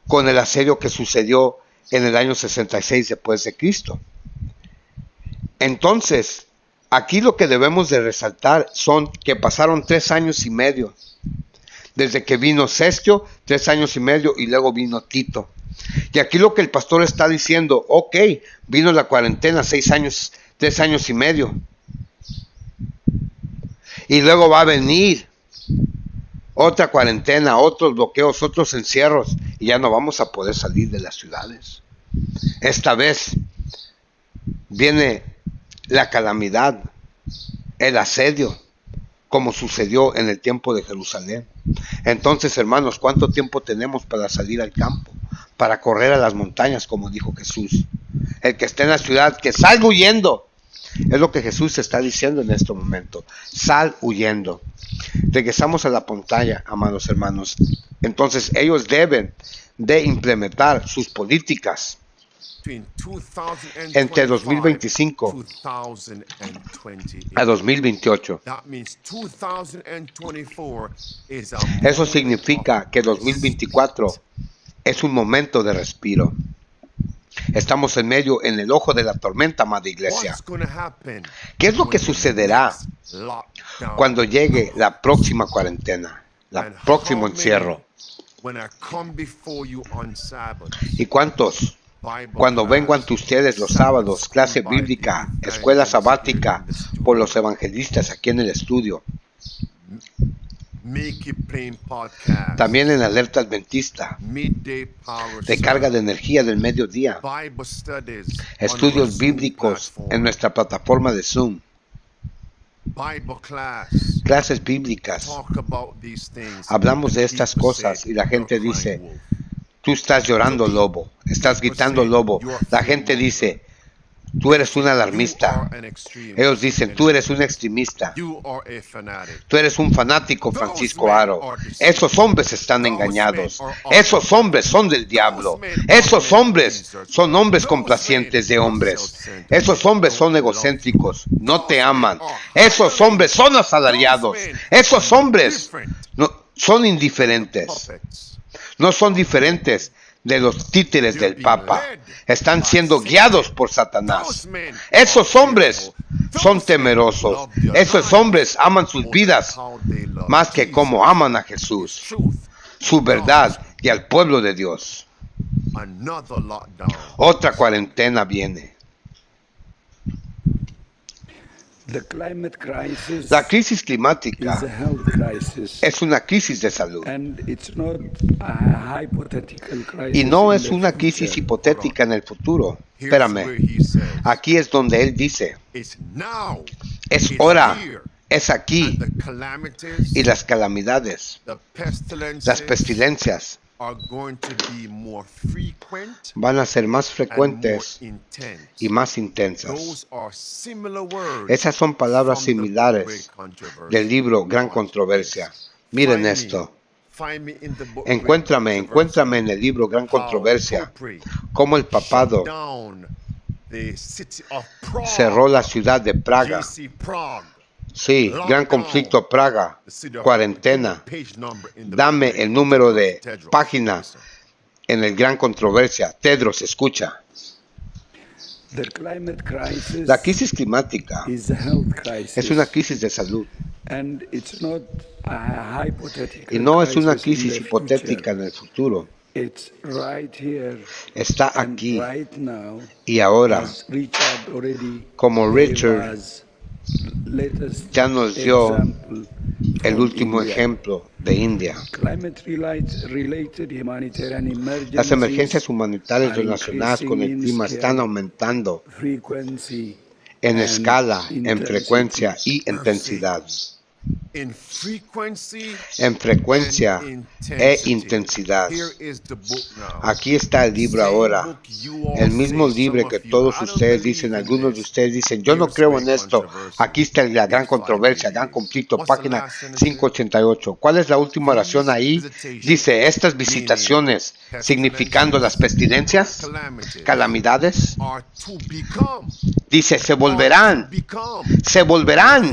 con el asedio que sucedió en el año 66 después de Cristo. Entonces, aquí lo que debemos de resaltar son que pasaron 3 años y medio. Desde que vino Cestio, 3 años y medio, y luego vino Tito. Y aquí lo que el pastor está diciendo, ok, vino la cuarentena, 3 años y medio. Y luego va a venir otra cuarentena, otros bloqueos, otros encierros, y ya no vamos a poder salir de las ciudades. Esta vez viene la calamidad, el asedio, como sucedió en el tiempo de Jerusalén. Entonces, hermanos, ¿cuánto tiempo tenemos para salir al campo? Para correr a las montañas, como dijo Jesús. El que esté en la ciudad, que salga huyendo. Es lo que Jesús está diciendo en este momento. Sal huyendo. Regresamos a la pantalla, amados hermanos. Entonces, ellos deben de implementar sus políticas entre 2025 a 2028. Eso significa que 2024 es un momento de respiro. Estamos en el ojo de la tormenta, amada iglesia. ¿Qué es lo que sucederá cuando llegue la próxima cuarentena, el próximo encierro? ¿Y cuántos? Cuando vengo ante ustedes los sábados, clase bíblica, escuela sabática por los evangelistas aquí en el estudio. También en Alerta Adventista, de carga de energía del mediodía. Estudios bíblicos en nuestra plataforma de Zoom. Clases bíblicas. Hablamos de estas cosas y la gente dice, tú estás llorando, lobo. Estás gritando, lobo. La gente dice, tú eres un alarmista. Ellos dicen, tú eres un extremista. Tú eres un fanático, Francisco Aro. Esos hombres están engañados. Esos hombres son del diablo. Esos hombres son hombres complacientes de hombres. Esos hombres son egocéntricos. No te aman. Esos hombres son asalariados. Esos hombres son indiferentes. No son diferentes de los títeres del Papa. Están siendo guiados por Satanás. Esos hombres son temerosos. Esos hombres aman sus vidas más que como aman a Jesús, su verdad y al pueblo de Dios. Another lockdown. Otra cuarentena viene. The climate crisis La crisis is a climática health crisis, es una crisis de salud and it's not a hypothetical crisis y no in es the una crisis future. hipotética en el futuro. Here's Espérame, where he says, aquí es donde él dice, it's now, es it's hora, here, es aquí, and the calamities, y las calamidades, the pestilences las pestilencias are going to be more frequent van a ser más and more frecuentes intense. y más intensas. Those are similar words Esas son palabras from the book similares Great Controversy. del libro Gran Watch Controversia. this. Miren Find me- esto. find me in the book Great Encuéntrame Controversy. en el libro Gran How Controversia, Popery cómo el papado shut down the city of Prague. cerró la ciudad de Praga. JC Prague. Sí, gran conflicto Praga, The city of- cuarentena. Page number in the Dame book Great el número de Tedros. página Listen. en el Gran Controversia. Tedros, escucha. The climate crisis La crisis climática is a health crisis, es una crisis de salud and it's not a hypothetical y no es una crisis in crisis the hipotética en el futuro. future. It's right here Está and aquí right now. y ahora, As Richard already como gave Richard us latest ya nos dio example el from último India. ejemplo de India. Climate-related humanitarian Las emergencias emergencies humanitarias are relacionadas con el increasing in clima están scale, aumentando frequency, en and escala, en intensity. frecuencia y intensidad. In frequency En frecuencia and e intensity. intensidad. Here is the book now. Aquí está el libro Same ahora. book you all El mismo say, libro some que of you, todos I don't ustedes believe dicen, in algunos de this. ustedes dicen, yo no Here's creo Great en esto. Controversy, Aquí está la gran page controversia, 588. gran conflicto, What's the página last sentence? 588. ¿Cuál es la última oración These ahí? visitations, Dice, estas visitaciones, meaning significando las pestilencias, calamities, calamidades, are to become, dice, se are to volverán become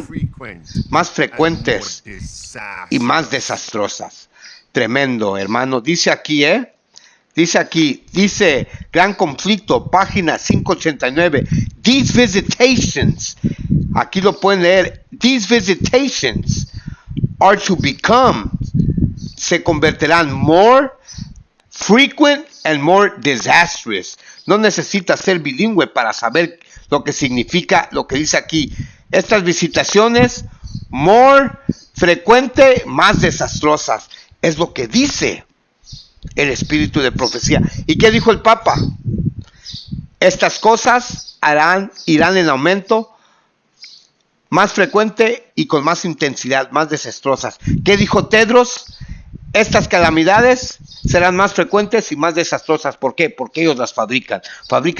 frequent más and frecuentes more disastrous. y más desastrosas. Tremendo, hermano. Dice aquí, dice Gran Conflicto, página 589. These visitations, aquí lo pueden leer, these visitations are to become, se convertirán more frequent and more disastrous. No necesitas ser bilingüe para saber lo que significa lo que dice aquí. Estas visitaciones, more frecuente, más desastrosas. Es lo que dice el espíritu de profecía. ¿Y qué dijo el Papa? Estas cosas irán en aumento, más frecuente y con más intensidad, más desastrosas. ¿Qué dijo Tedros? Estas calamidades serán más frecuentes y más desastrosas. ¿Por qué? Porque ellos las fabrican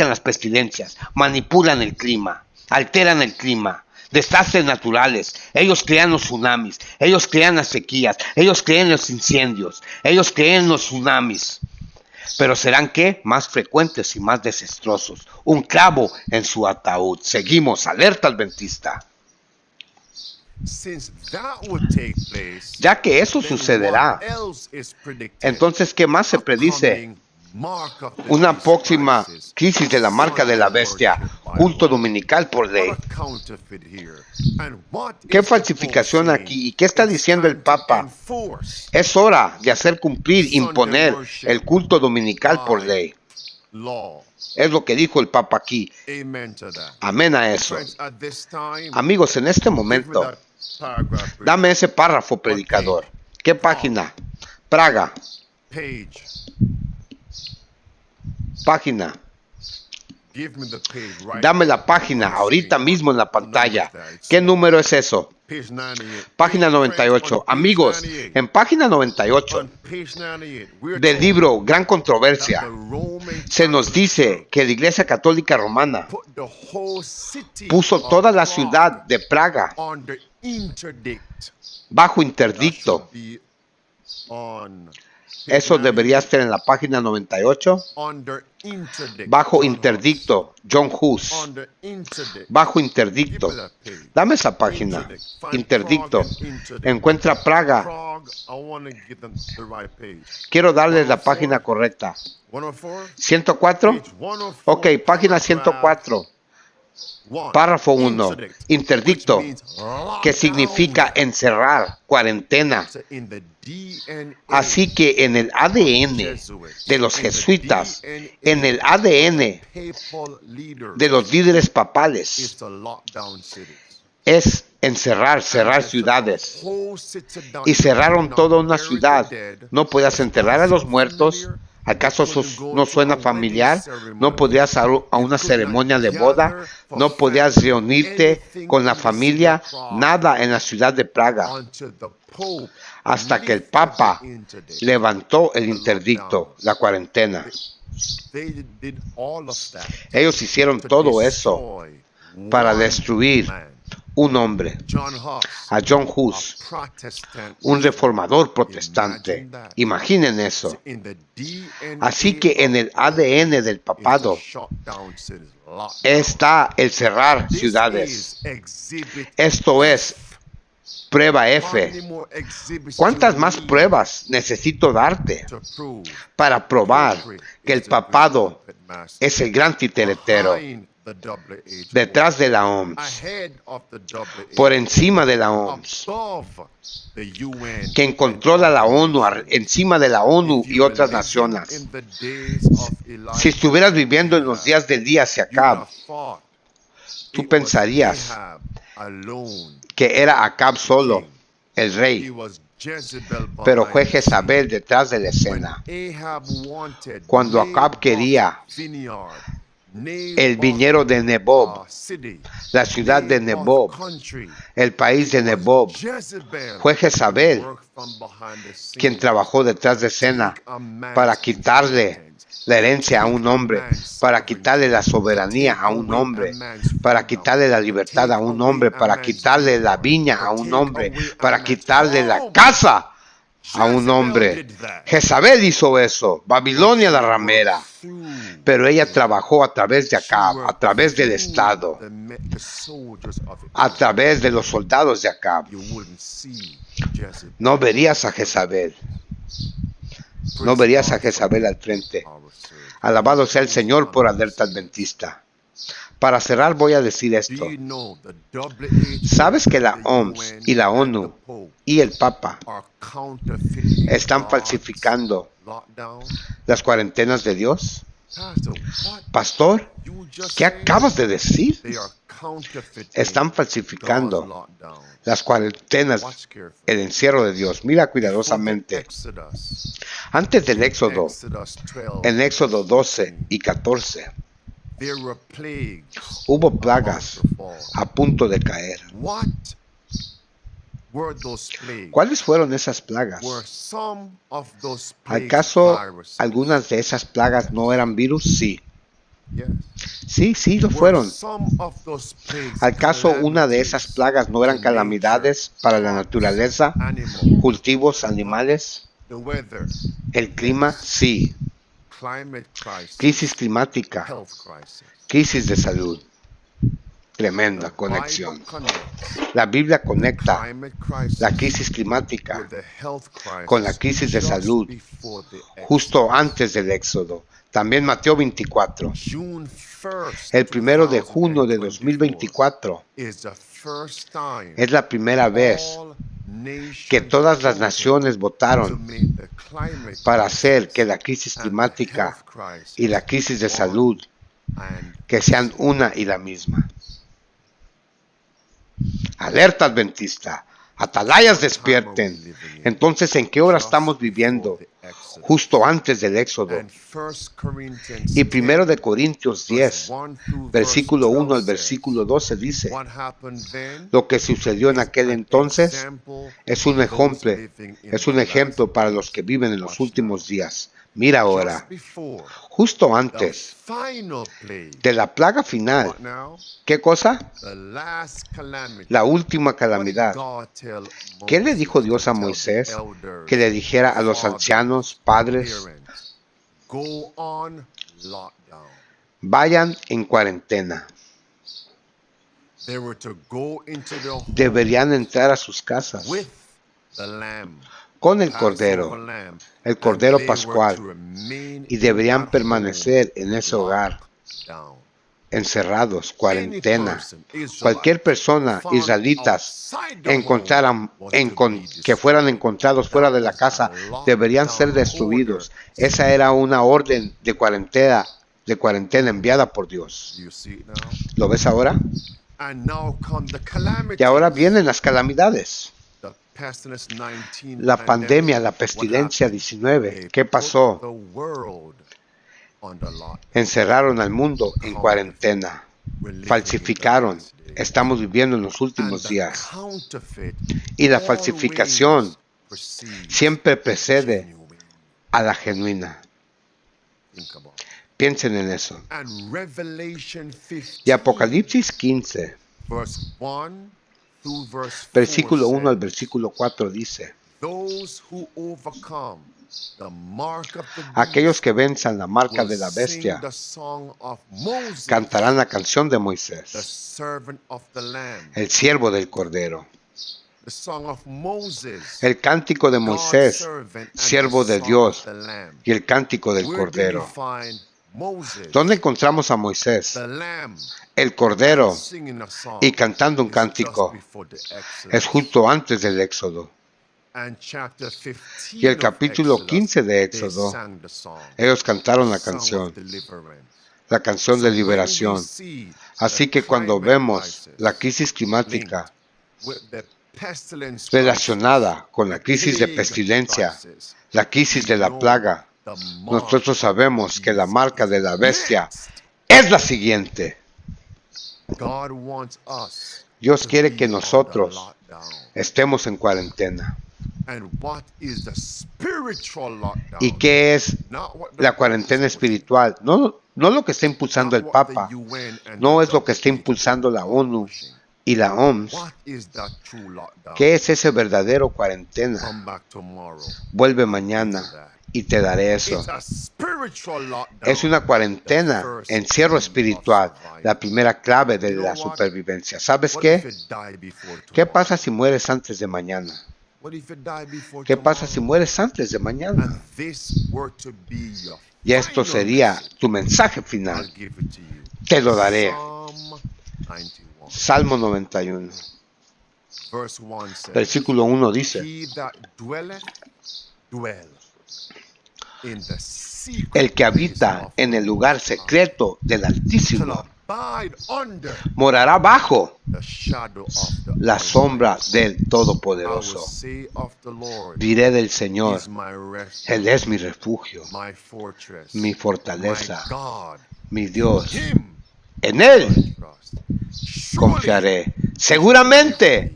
las pestilencias, manipulan el clima, alteran el clima, desastres naturales. Ellos crean los tsunamis, ellos crean las sequías, ellos crean los incendios, ellos crean los tsunamis. Pero serán ¿qué? Más frecuentes y más desastrosos. Un clavo en su ataúd. Seguimos, alerta adventista. Since that would take place, Ya que eso then sucederá, what else is predicted? entonces ¿qué más se predice? Upcoming mark of the Una beast próxima crisis. crisis de la marca de la bestia, culto dominical por ley. What a counterfeit here. And what ¿Qué is the falsificación Pope aquí? saying? ¿Y qué está It's diciendo el time to Papa? enforce Es hora de hacer cumplir, imponer el culto dominical por ley. law. Es lo que dijo el Papa aquí. Amen to that. Amén a eso. Friends, at this time, Amigos, en este give me momento, that paragraph, dame ese párrafo, predicador. ¿Qué página? Praga. page. Página. Give me the page right Dame now. la página ahorita mismo en la pantalla. ¿Qué ¿Qué número es eso? Page 98. Página 98. Amigos, en página 98 del libro Gran Controversia se nos dice que la Iglesia Católica Romana puso toda la ciudad de Praga bajo interdicto. Eso debería estar en la página 98. Bajo interdicto, John Hus. Bajo interdicto. Dame esa página. Interdicto. Encuentra Praga. Quiero darles la página correcta. 104. Ok, página 104. Párrafo 1. Interdicto, que significa encerrar, cuarentena. Así que en el ADN de los jesuitas, en el ADN de los líderes papales, es encerrar, cerrar ciudades. Y cerraron toda una ciudad. ¿No podías enterrar a los muertos? ¿Acaso eso no suena familiar? ¿No podías ir a una ceremonia de boda? ¿No podías reunirte con la familia? Nada en la ciudad de Praga. Hasta que el Papa levantó el interdicto, la cuarentena. Ellos hicieron todo eso para destruir un hombre, a John Hus, un reformador protestante. Imaginen eso. Así que en el ADN del papado está el cerrar ciudades. Esto es prueba F. ¿Cuántas más pruebas necesito darte para probar que el papado es el gran titiritero? Detrás de la OMS, por encima de la OMS, quien controla la ONU, encima de la ONU y otras naciones. Si estuvieras viviendo en los días del día hacia Acab, tú pensarías que era Acab solo, el rey, pero fue Jezabel detrás de la escena. Cuando Acab quería el viñero de Nebob, la ciudad de Nebob, el país de Nebob, fue Jezabel quien trabajó detrás de escena para quitarle la herencia a un hombre, para quitarle la soberanía a un hombre, para quitarle la libertad a un hombre, para quitarle la viña a un hombre, para quitarle la casa a un hombre. Jezabel hizo eso, Babilonia la ramera, pero ella trabajó a través de Acab, a través del Estado, a través de los soldados de Acab. No verías a Jezabel, no verías a Jezabel al frente. Alabado sea el Señor por Alerta Adventista. Para cerrar voy a decir esto. ¿Sabes que la OMS y la ONU y el Papa están falsificando las cuarentenas de Dios? Pastor, ¿qué acabas de decir? Están falsificando las cuarentenas, el encierro de Dios. Mira cuidadosamente. Antes del Éxodo, en Éxodo 12 y 14, hubo plagas a punto de caer. ¿Cuáles fueron esas plagas? ¿Acaso algunas de esas plagas no eran virus? Sí. Sí, lo fueron. ¿Acaso una de esas plagas no eran calamidades para la naturaleza, cultivos, animales? El clima, sí. Crisis climática, crisis de salud. Tremenda conexión. La Biblia conecta la crisis climática con la crisis de salud justo antes del Éxodo. También Mateo 24. El 1 de junio de 2024 es la primera vez que todas las naciones votaron para hacer que la crisis climática y la crisis de salud que sean una y la misma. Alerta adventista, atalayas despierten. Entonces, ¿en qué hora estamos viviendo? Justo antes del Éxodo. Y 1 de Corintios 10, versículo 1 al versículo 12 dice: lo que sucedió en aquel entonces es un ejemplo para los que viven en los últimos días. Mira ahora, justo antes de la plaga final, ¿qué cosa? La última calamidad. ¿Qué le dijo Dios a Moisés? Que le dijera a los ancianos, padres, vayan en cuarentena. Deberían entrar a sus casas con el Cordero Pascual, y deberían permanecer en ese hogar encerrados, cuarentena. Cualquier persona israelitas que fueran encontrados fuera de la casa deberían ser destruidos. Esa era una orden de cuarentena enviada por Dios. ¿Lo ves ahora? Y ahora vienen las calamidades. La pandemia, la pestilencia 19. ¿Qué pasó? Encerraron al mundo en cuarentena. Falsificaron. Estamos viviendo en los últimos días. Y la falsificación siempre precede a la genuina. Piensen en eso. Y Apocalipsis 15, versículo 1 al versículo 4 dice: aquellos que venzan la marca de la bestia cantarán la canción de Moisés, el siervo del Cordero. El cántico de Moisés, siervo de Dios, y el cántico del Cordero. ¿Dónde encontramos a Moisés? El Cordero, y cantando un cántico. Es justo antes del Éxodo. Y el capítulo 15 de Éxodo, ellos cantaron la canción de liberación. Así que cuando vemos la crisis climática relacionada con la crisis de pestilencia, la crisis de la plaga, nosotros sabemos que la marca de la bestia es la siguiente. Dios quiere que nosotros estemos en cuarentena. ¿Y qué es la cuarentena espiritual? No lo que está impulsando el Papa, no es lo que está impulsando la ONU y la OMS. ¿Qué es ese verdadero cuarentena? Vuelve mañana y te daré eso. Es una cuarentena, encierro espiritual, la primera clave de la supervivencia. ¿Sabes qué? ¿Qué pasa si mueres antes de mañana? ¿Qué pasa si mueres antes de mañana? Y esto sería tu mensaje final. Te lo daré. Salmo 91. Versículo 1 dice: el que habita en el lugar secreto del Altísimo morará bajo la sombra del Todopoderoso. Diré del Señor, Él es mi refugio, mi fortaleza, mi Dios. En Él confiaré. Seguramente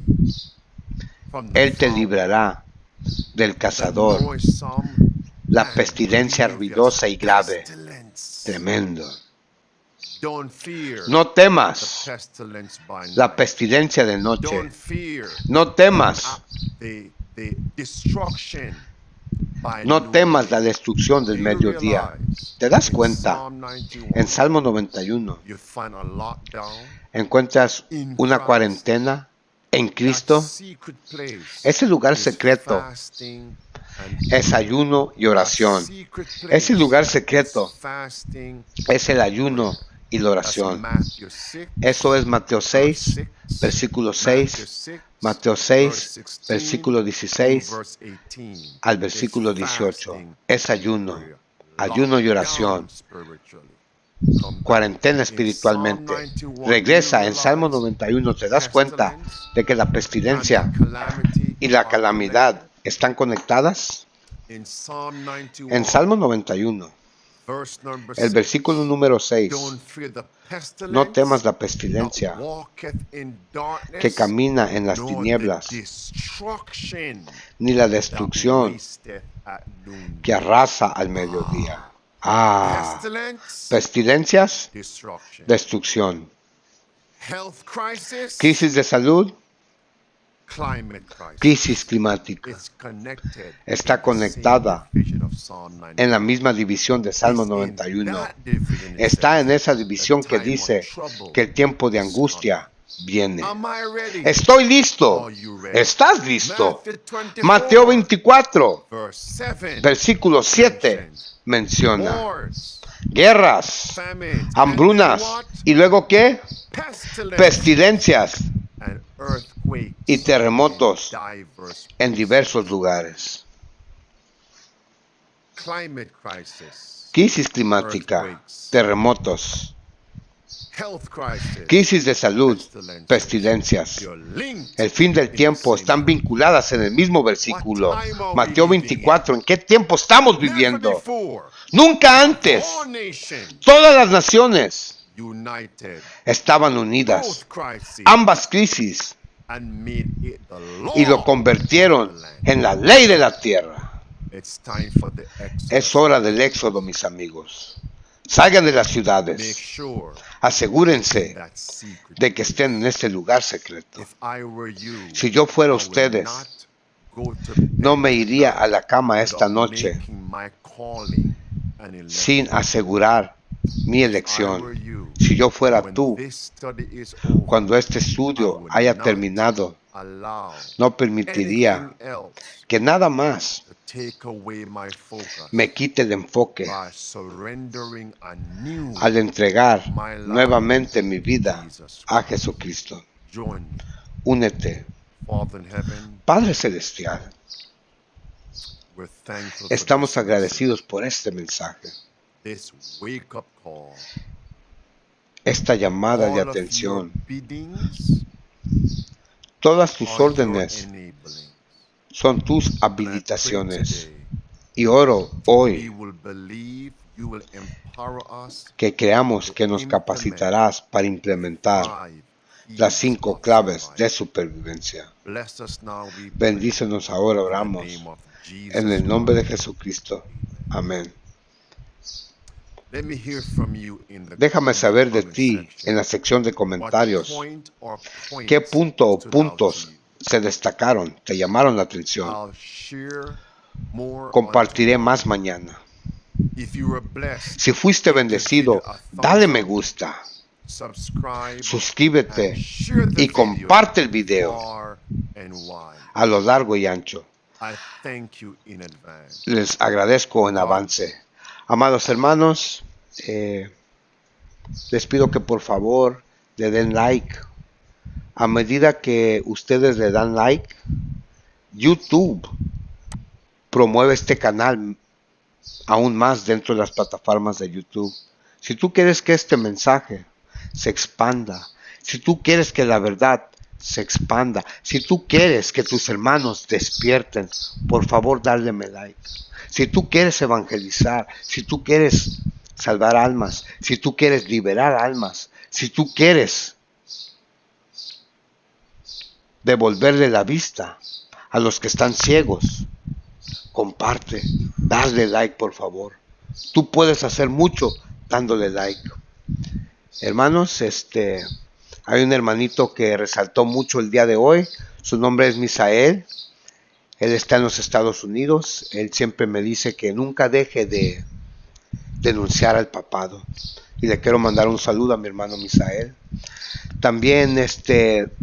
Él te librará del cazador, la pestilencia ruidosa y grave. Tremendo. No temas la pestilencia de noche. No temas. No temas la destrucción del mediodía. ¿Te das cuenta? En Salmo 91 encuentras una cuarentena en Cristo. Ese lugar secreto es ayuno y oración. Ese lugar secreto es el ayuno y la oración. Eso es Mateo 6, versículo 6, Mateo 6, versículo 16 al versículo 18. Es ayuno y oración. Cuarentena espiritualmente. Regresa en Salmo 91. ¿Te das cuenta de que la pestilencia y la calamidad están conectadas? En Salmo 91, el versículo número 6. No temas la pestilencia que camina en las tinieblas, ni la destrucción que arrasa al mediodía. Pestilencias, destrucción. Crisis de salud, crisis climática. Está conectada en la misma división de Salmo 91. Está en esa división que dice que el tiempo de angustia viene. Estoy listo. ¿Estás listo? Mateo 24, versículo 7 menciona guerras, famines, hambrunas, and what? y luego ¿qué? Pestilence Pestilencias and earthquakes y terremotos in diverse en diversos lugares. climate crisis, Crisis climática, terremotos, health crisis, crisis de salud, pestilencias. you're linked El fin del in the tiempo same están vinculadas en el mismo versículo. What time are we Mateo living 24. ¿En qué tiempo estamos Never viviendo? before, Nunca antes. all nations Todas las naciones united, estaban both unidas. crises, Ambas crisis. and made it the law Y lo convirtieron of the land. en la ley de la tierra. It's time for the exodus. Es hora del éxodo, mis amigos. Salgan de las Make ciudades. sure Asegúrense that secret. de que estén en este lugar secreto. If I were you, Si yo fuera I would ustedes, not go to bed no me iría a la cama esta without noche making my calling an election. sin asegurar mi If I elección. were you, Si yo fuera when tú, this study is over, cuando este estudio haya terminado, allow no permitiría anything else que nada más to take away my focus me quite el enfoque by surrendering anew. al entregar nuevamente mi vida a Jesucristo. Join me, Únete. Father in heaven. Padre Celestial, We're thankful for estamos this agradecidos por este mensaje, this wake-up call. esta llamada de All of atención. your biddings Todas tus are your órdenes enabling. son tus And I pray habilitaciones. today Y oro we hoy will believe you will empower us que creamos que nos capacitarás para implementar las 5 claves de supervivencia. Bless us now, we pray. Bendícenos ahora, In the oramos. name of Jesus En el nombre de Christ. Jesucristo. Amén. Let me hear from you in the Déjame saber de comment ti section. en la sección de What comentarios. point or points ¿Qué punto o stood out puntos to you? se destacaron, te llamaron la atención? I'll share more on Compartiré tomorrow. más mañana. If you were blessed, Si fuiste bendecido, dale me gusta, subscribe, suscríbete and share the y video comparte el video far and wide. a lo largo y ancho. I thank you in advance. Les agradezco en avance. Amados hermanos, les pido que por favor le den like. A medida que ustedes le dan like, YouTube promueve este canal aún más dentro de las plataformas de YouTube. Si tú quieres que este mensaje se expanda, si tú quieres que la verdad se expanda, si tú quieres que tus hermanos despierten, por favor dale like. Si tú quieres evangelizar, si tú quieres salvar almas, si tú quieres liberar almas, si tú quieres devolverle la vista a los que están ciegos, comparte, dale like por favor. Tú puedes hacer mucho dándole like. Hermanos, hay un hermanito que resaltó mucho el día de hoy. Su nombre es Misael. Él está en los Estados Unidos. Él siempre me dice que nunca deje de denunciar al papado. Y le quiero mandar un saludo a mi hermano Misael. También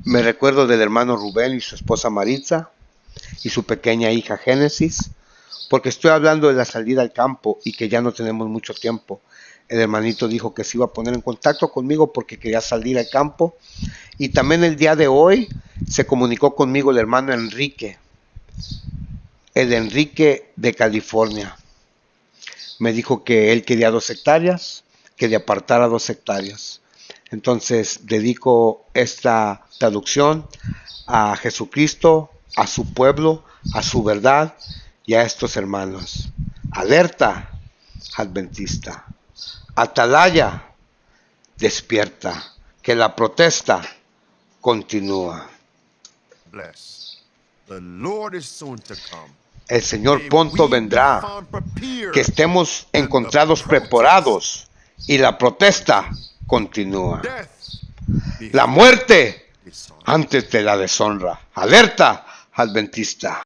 me recuerdo del hermano Rubén y su esposa Maritza y su pequeña hija Génesis, porque estoy hablando de la salida al campo y que ya no tenemos mucho tiempo. El hermanito dijo que se iba a poner en contacto conmigo porque quería salir al campo. Y también el día de hoy se comunicó conmigo el hermano Enrique, el Enrique de California. Me dijo que él quería 2 hectáreas, que le apartara 2 hectáreas. Entonces dedico esta traducción a Jesucristo, a su pueblo, a su verdad y a estos hermanos. Alerta adventista. Atalaya, despierta, que la protesta continúa. Bless. The Lord is soon to come. El Señor May pronto we be vendrá, found prepared, que estemos and encontrados the protest, preparados y la protesta continúa. death, La muerte dishonor. antes de la deshonra. Alerta adventista.